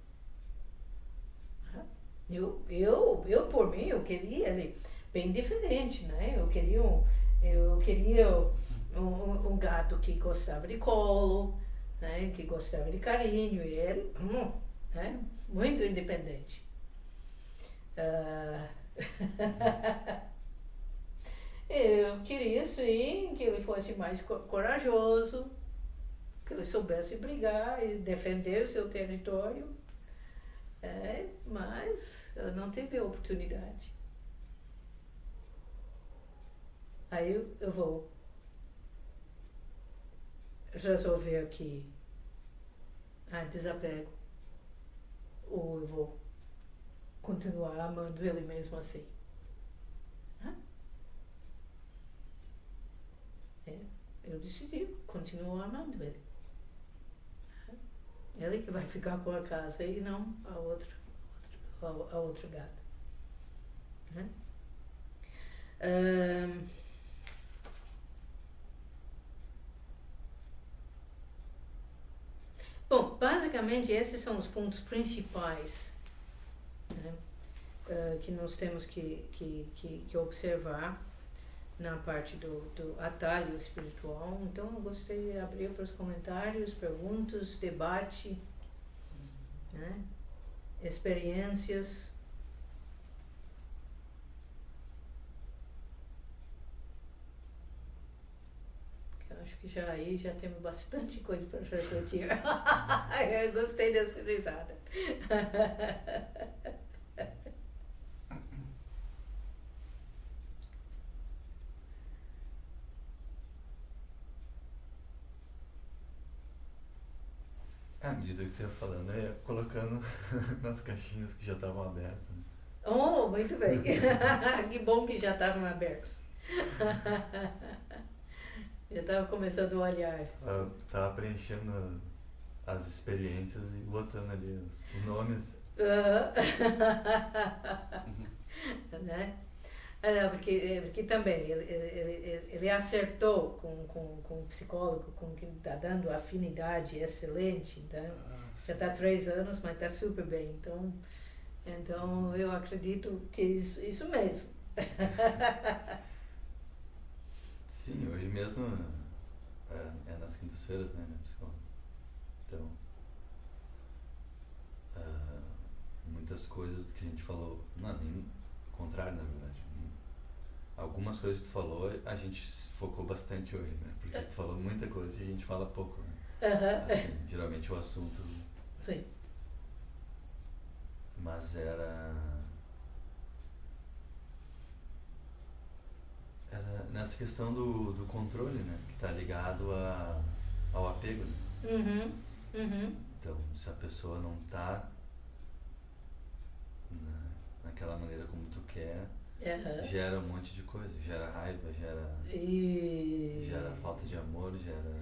Speaker 1: Eu por mim, eu queria ele bem diferente, né? Eu queria um gato que gostava de colo, né, que gostava de carinho, e ele, né, muito independente. Eu queria sim que ele fosse mais corajoso, que ele soubesse brigar e defender o seu território, mas ela não teve a oportunidade. Aí eu vou resolver aqui desapego, ou eu vou continuar amando ele mesmo assim. Eu decidi, continuo amando ele. Ele que vai ficar com a casa e não a outra gata. Né? Bom, basicamente esses são os pontos principais, né, que nós temos que observar na parte do atalho espiritual. Então eu gostaria de abrir para os comentários, perguntas, debate, né, experiências. Eu acho que aí já temos bastante coisa para refletir. Eu gostei dessa risada.
Speaker 2: À medida que você ia falando, eu ia colocando nas caixinhas que já estavam abertas.
Speaker 1: Oh, muito bem. Que bom que já estavam abertos. Eu estava começando a olhar.
Speaker 2: Eu estava preenchendo as experiências e botando ali os nomes.
Speaker 1: Né? Porque também ele acertou com o psicólogo, com quem está dando afinidade excelente. Então, já está 3 anos, mas está super bem. Então eu acredito que isso mesmo.
Speaker 2: Sim, hoje mesmo é nas quintas-feiras, né, minha psicóloga. Então, muitas coisas que a gente falou, não, nem o contrário, na verdade. Algumas coisas que tu falou, a gente focou bastante hoje, né? Porque tu falou muita coisa e a gente fala pouco, né? Assim, geralmente o assunto...
Speaker 1: Sim.
Speaker 2: Mas era nessa questão do controle, né? Que está ligado ao apego, né? Então, se a pessoa não está naquela maneira como tu quer, gera um monte de coisa. Gera raiva, gera falta de amor, gera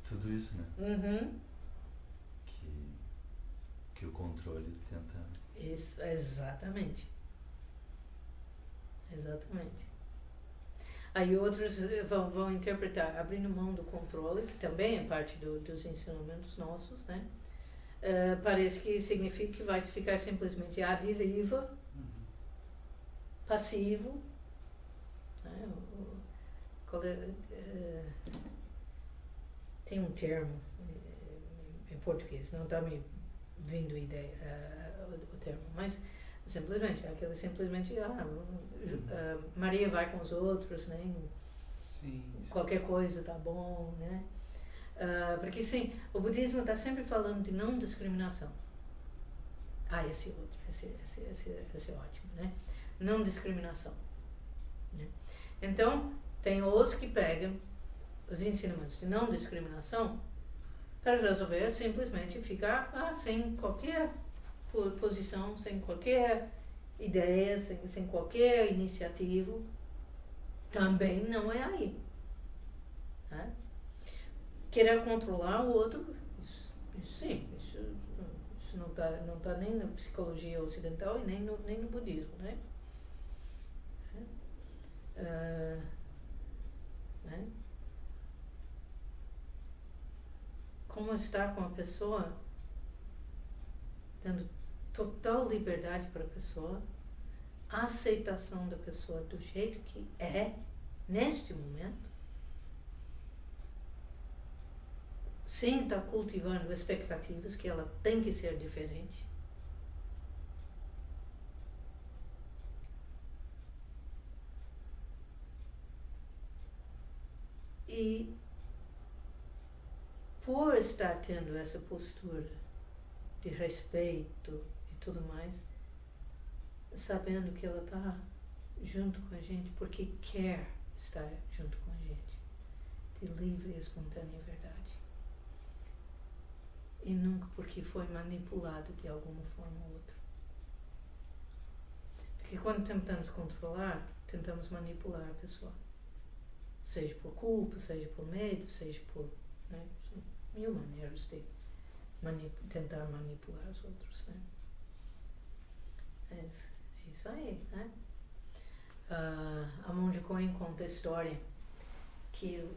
Speaker 2: tudo isso, né? Que o controle tenta...
Speaker 1: Isso, exatamente. Exatamente. Aí outros vão interpretar, abrindo mão do controle, que também é parte dos ensinamentos nossos, né? Parece que significa que vai ficar simplesmente à deriva, passivo, né? Tem um termo em português, não está me vindo ideia, o termo, mas simplesmente, Maria vai com os outros, né? Sim. Qualquer coisa tá bom, né? Porque sim, o budismo está sempre falando de não discriminação. Esse é ótimo, né? Não discriminação, né? Então, tem os que pegam os ensinamentos de não discriminação para resolver simplesmente ficar sem qualquer posição, sem qualquer ideia, sem qualquer iniciativa. Também não é aí. Né? Querer controlar o outro, isso não tá nem na psicologia ocidental e nem no budismo, né? Né? Como estar com a pessoa, dando total liberdade para a pessoa, a aceitação da pessoa do jeito que é, neste momento, sem estar cultivando expectativas que ela tem que ser diferente. E por estar tendo essa postura de respeito e tudo mais, sabendo que ela está junto com a gente porque quer estar junto com a gente, de livre e espontânea verdade. E nunca porque foi manipulado de alguma forma ou outra. Porque quando tentamos controlar, tentamos manipular a pessoa. Seja por culpa, seja por medo, seja por... Né, mil maneiras de tentar manipular os outros, né? É isso aí, né? A Monja Coen conta a história que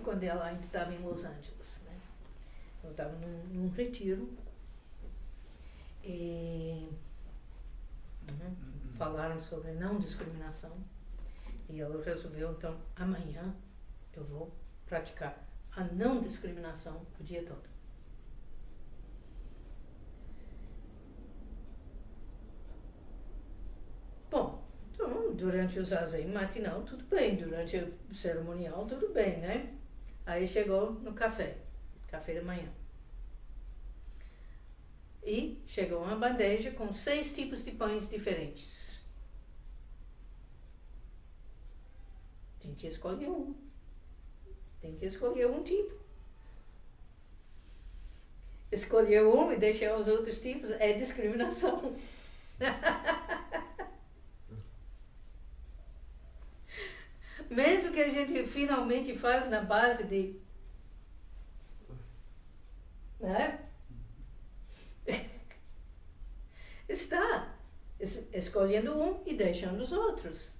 Speaker 1: quando ela ainda estava em Los Angeles, né? Ela estava num retiro e falaram sobre não discriminação e ela resolveu, então, amanhã eu vou praticar a não discriminação o dia todo. Bom, então, durante o zazen matinal, tudo bem. Durante o cerimonial, tudo bem, né? Aí chegou no café da manhã. E chegou uma bandeja com 6 tipos de pães diferentes. Tem que escolher um. Tem que escolher um tipo. Escolher um e deixar os outros tipos é discriminação. Mesmo que a gente finalmente faz na base de... Né? Está escolhendo um e deixando os outros.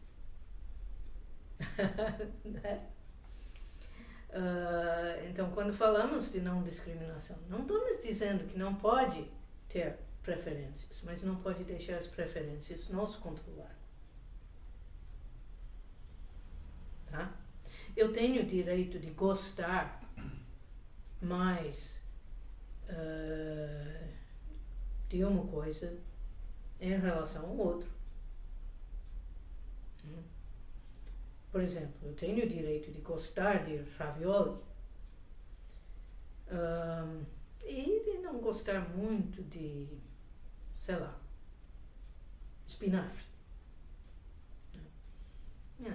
Speaker 1: Né? Então, quando falamos de não discriminação, não estamos dizendo que não pode ter preferências, mas não pode deixar as preferências nos controlar. Tá? Eu tenho o direito de gostar mais de uma coisa em relação ao outro. Por exemplo, eu tenho o direito de gostar de ravioli e de não gostar muito de, sei lá, espinafre.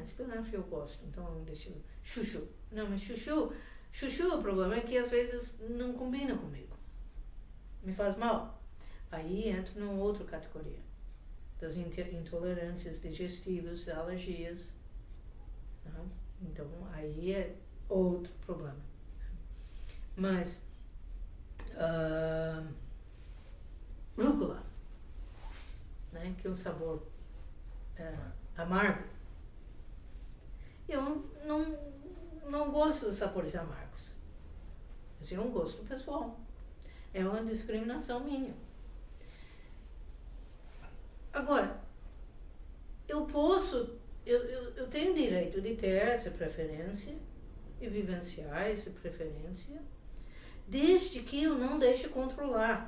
Speaker 1: Espinafre eu gosto, então deixa eu... Chuchu. Não, mas chuchu, o problema é que às vezes não combina comigo. Me faz mal. Aí entro numa outra categoria. Das intolerâncias digestivas, alergias. Então, aí é outro problema. Mas, rúcula, né, que é um sabor amargo. Eu não gosto dos sabores amargos. Esse é um gosto pessoal. É uma discriminação minha. Agora, eu tenho o direito de ter essa preferência e vivenciar essa preferência, desde que eu não deixe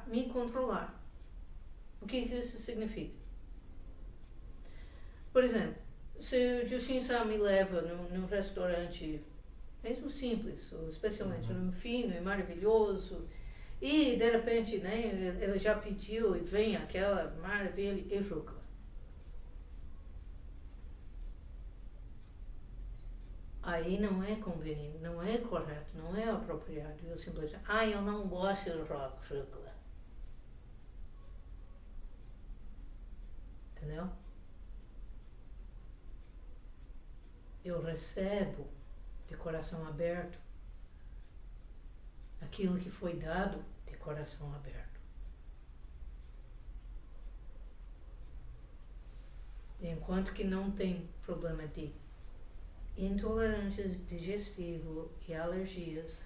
Speaker 1: me controlar. O que isso significa? Por exemplo, se o Jushin-san me leva num restaurante, mesmo simples, ou especialmente num fino e maravilhoso, e de repente, né, ele já pediu e vem aquela maravilha e rúcula. Aí não é conveniente, não é correto, não é apropriado. Eu simplesmente, eu não gosto de rúcula. Entendeu? Eu recebo de coração aberto aquilo que foi dado de coração aberto. Enquanto que não tem problema de intolerâncias digestivas e alergias,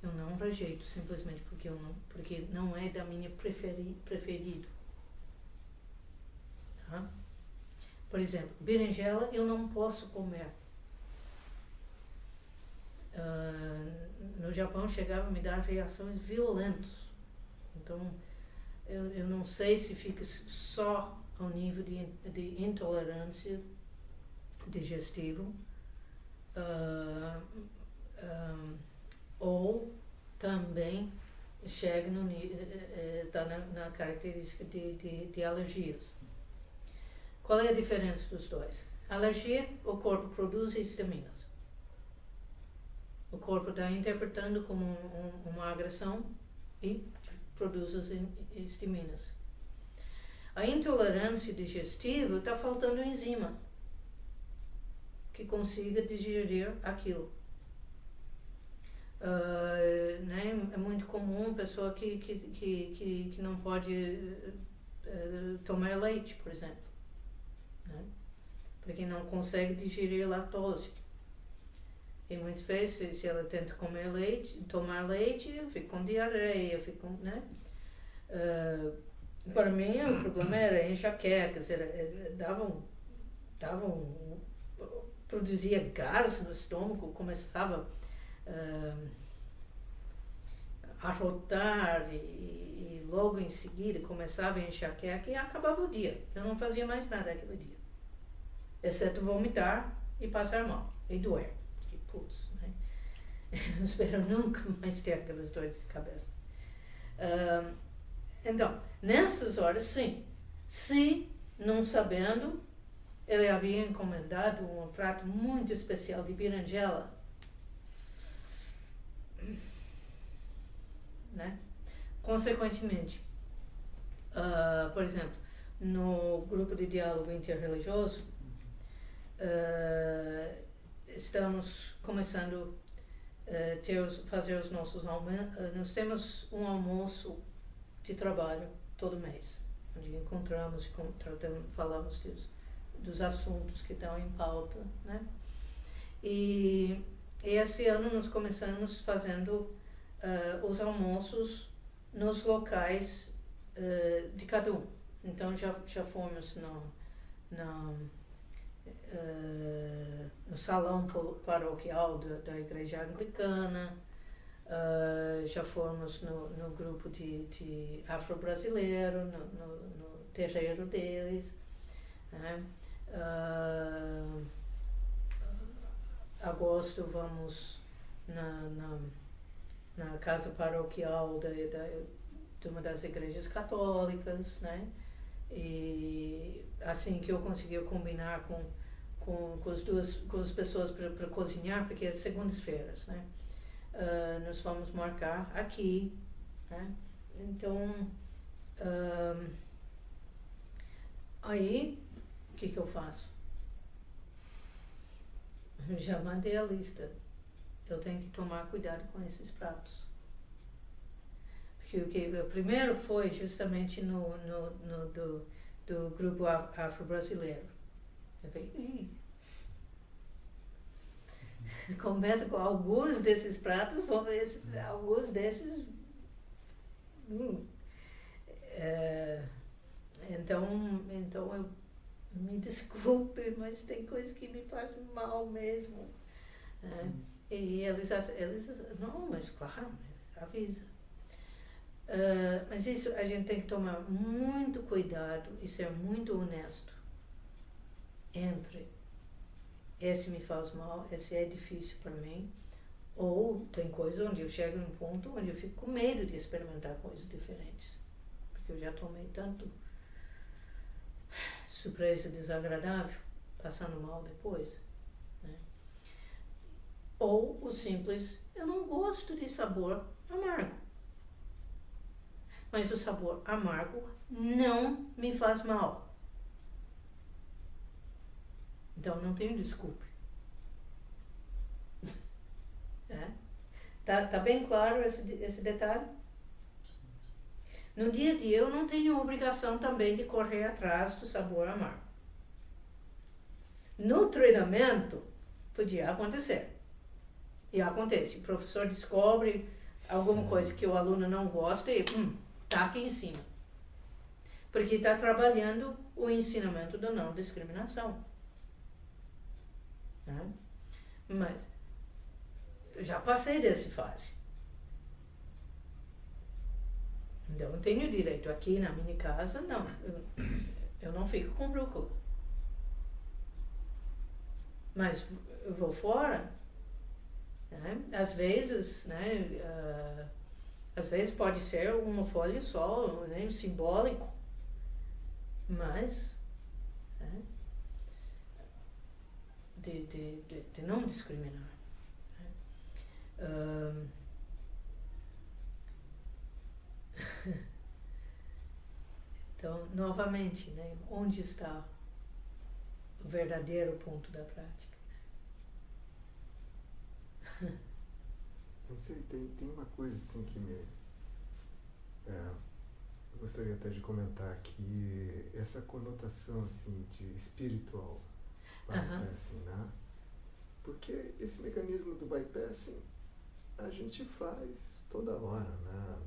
Speaker 1: eu não rejeito simplesmente porque não é da minha preferido. Tá? Por exemplo, berinjela eu não posso comer no Japão chegava a me dar reações violentas. Então, eu não sei se fica só ao nível de intolerância digestiva, ou também chega no está na característica de alergias. Qual é a diferença dos dois? Alergia, o corpo produz histaminas. O corpo está interpretando como uma agressão e produz as histaminas. A intolerância digestiva está faltando enzima que consiga digerir aquilo. Né? É muito comum pessoa que não pode tomar leite, por exemplo, né? Porque não consegue digerir lactose. E muitas vezes, se ela tenta tomar leite, fica com diarreia, né? Para mim, o problema era enxaquecas, produzia gás no estômago, começava a rotar e logo em seguida começava a enxaqueca e acabava o dia. Eu não fazia mais nada aquele dia, exceto vomitar e passar mal e doer. E, putz, né? Eu espero nunca mais ter aquelas dores de cabeça. Então, nessas horas, sim, se não sabendo, ele havia encomendado um prato muito especial de berinjela, né? Consequentemente, por exemplo, no grupo de diálogo interreligioso, estamos começando a fazer os nossos almoços. Nós temos um almoço de trabalho todo mês, onde encontramos e falamos dos assuntos que estão em pauta, né? E esse ano nós começamos fazendo os almoços nos locais de cada um. Então já fomos no salão paroquial da igreja anglicana, já fomos no grupo de afro-brasileiro, no terreiro deles, né? Agosto vamos na casa paroquial de uma das igrejas católicas, né? E assim que eu consegui combinar com as pessoas para cozinhar, porque é segundas-feiras, né? Nós vamos marcar aqui, né? Então, aí, o que eu faço? Eu já mandei a lista. Eu tenho que tomar cuidado com esses pratos. Porque o primeiro foi justamente do grupo afro-brasileiro. Eu falei, começa com alguns desses pratos, alguns desses. Então eu me desculpe, mas tem coisa que me faz mal mesmo. E eles não, mas claro, avisa. Mas isso a gente tem que tomar muito cuidado e ser muito honesto entre esse me faz mal, esse é difícil para mim, ou tem coisa onde eu chego num ponto onde eu fico com medo de experimentar coisas diferentes, porque eu já tomei tanto surpresa desagradável, passando mal depois, né? Ou o simples, eu não gosto de sabor amargo, mas o sabor amargo não me faz mal. Então não tenho desculpa. Tá bem claro esse detalhe? No dia a dia eu não tenho obrigação também de correr atrás do sabor amargo. No treinamento podia acontecer. E acontece. O professor descobre alguma coisa que o aluno não gosta e taca em cima. Porque está trabalhando o ensinamento da não discriminação. Né? Mas eu já passei dessa fase. Então, eu tenho direito aqui na minha casa, não. Eu não fico com rúcula. Mas eu vou fora, né? Às vezes, né? Às vezes pode ser uma folha só, né? Simbólico. Mas, né? De não discriminar. Né? Então, novamente, né, onde está o verdadeiro ponto da prática?
Speaker 3: Não sei, tem uma coisa assim que eu gostaria até de comentar, que essa conotação assim de espiritual bypassing, né? Porque esse mecanismo do bypassing a gente faz toda hora, né?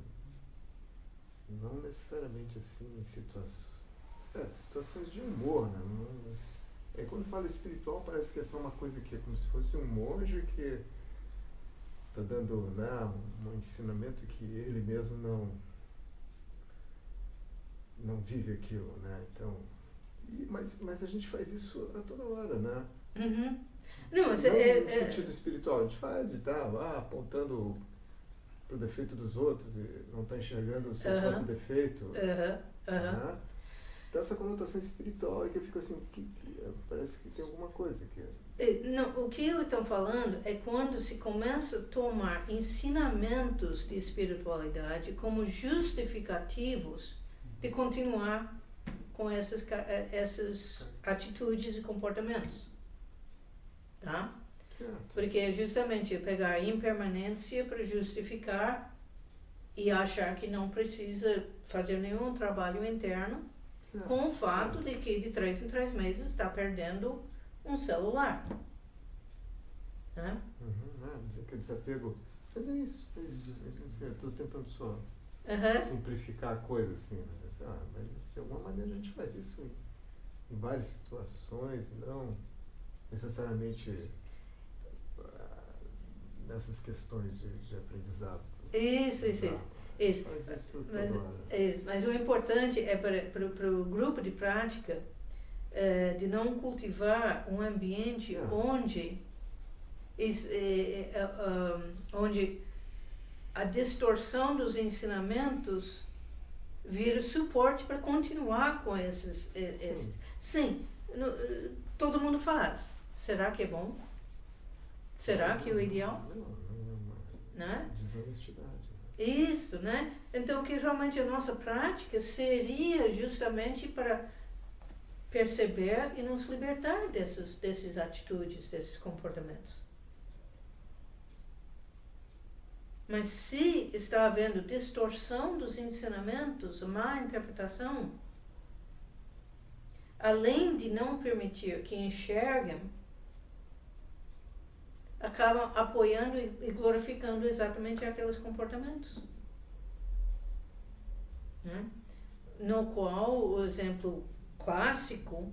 Speaker 3: Não necessariamente assim em situações de humor, né? Mas, quando fala espiritual parece que é só uma coisa que é como se fosse um monge que está dando, né, um ensinamento que ele mesmo não vive aquilo, né? Então, mas a gente faz isso a toda hora, né?
Speaker 1: Uhum. Não,
Speaker 3: no sentido espiritual, a gente faz e tal, apontando pro defeito dos outros e não está enxergando o seu próprio defeito. Né? Então essa conotação espiritual é que eu fico assim, parece que tem alguma coisa que...
Speaker 1: Não, o que eles estão falando é quando se começa a tomar ensinamentos de espiritualidade como justificativos de continuar com essas atitudes e comportamentos. Tá? Porque é justamente pegar a impermanência para justificar e achar que não precisa fazer nenhum trabalho interno com o fato de que de 3 em 3 meses está perdendo um celular. Né?
Speaker 3: Aquele desapego. Mas é isso. Eu estou tentando só simplificar a coisa assim. Mas de alguma maneira a gente faz isso em várias situações, não necessariamente nessas questões de aprendizado.
Speaker 1: Isso. Mas o importante é para o grupo de prática de não cultivar um ambiente onde a distorção dos ensinamentos vira suporte para continuar com esses. Sim, todo mundo faz. Será que é bom? Será que é o ideal? Não.
Speaker 3: Desonestidade.
Speaker 1: Isso, né? Então, que realmente a nossa prática seria justamente para perceber e nos libertar dessas atitudes, desses comportamentos. Mas se está havendo distorção dos ensinamentos, má interpretação, além de não permitir que enxerguem, acabam apoiando e glorificando exatamente aqueles comportamentos. Né? No qual o exemplo clássico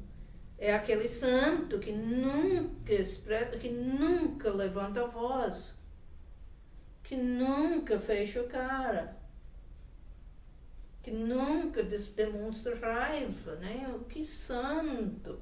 Speaker 1: é aquele santo que nunca levanta a voz, que nunca fecha a cara, que nunca demonstra raiva, né? Que santo!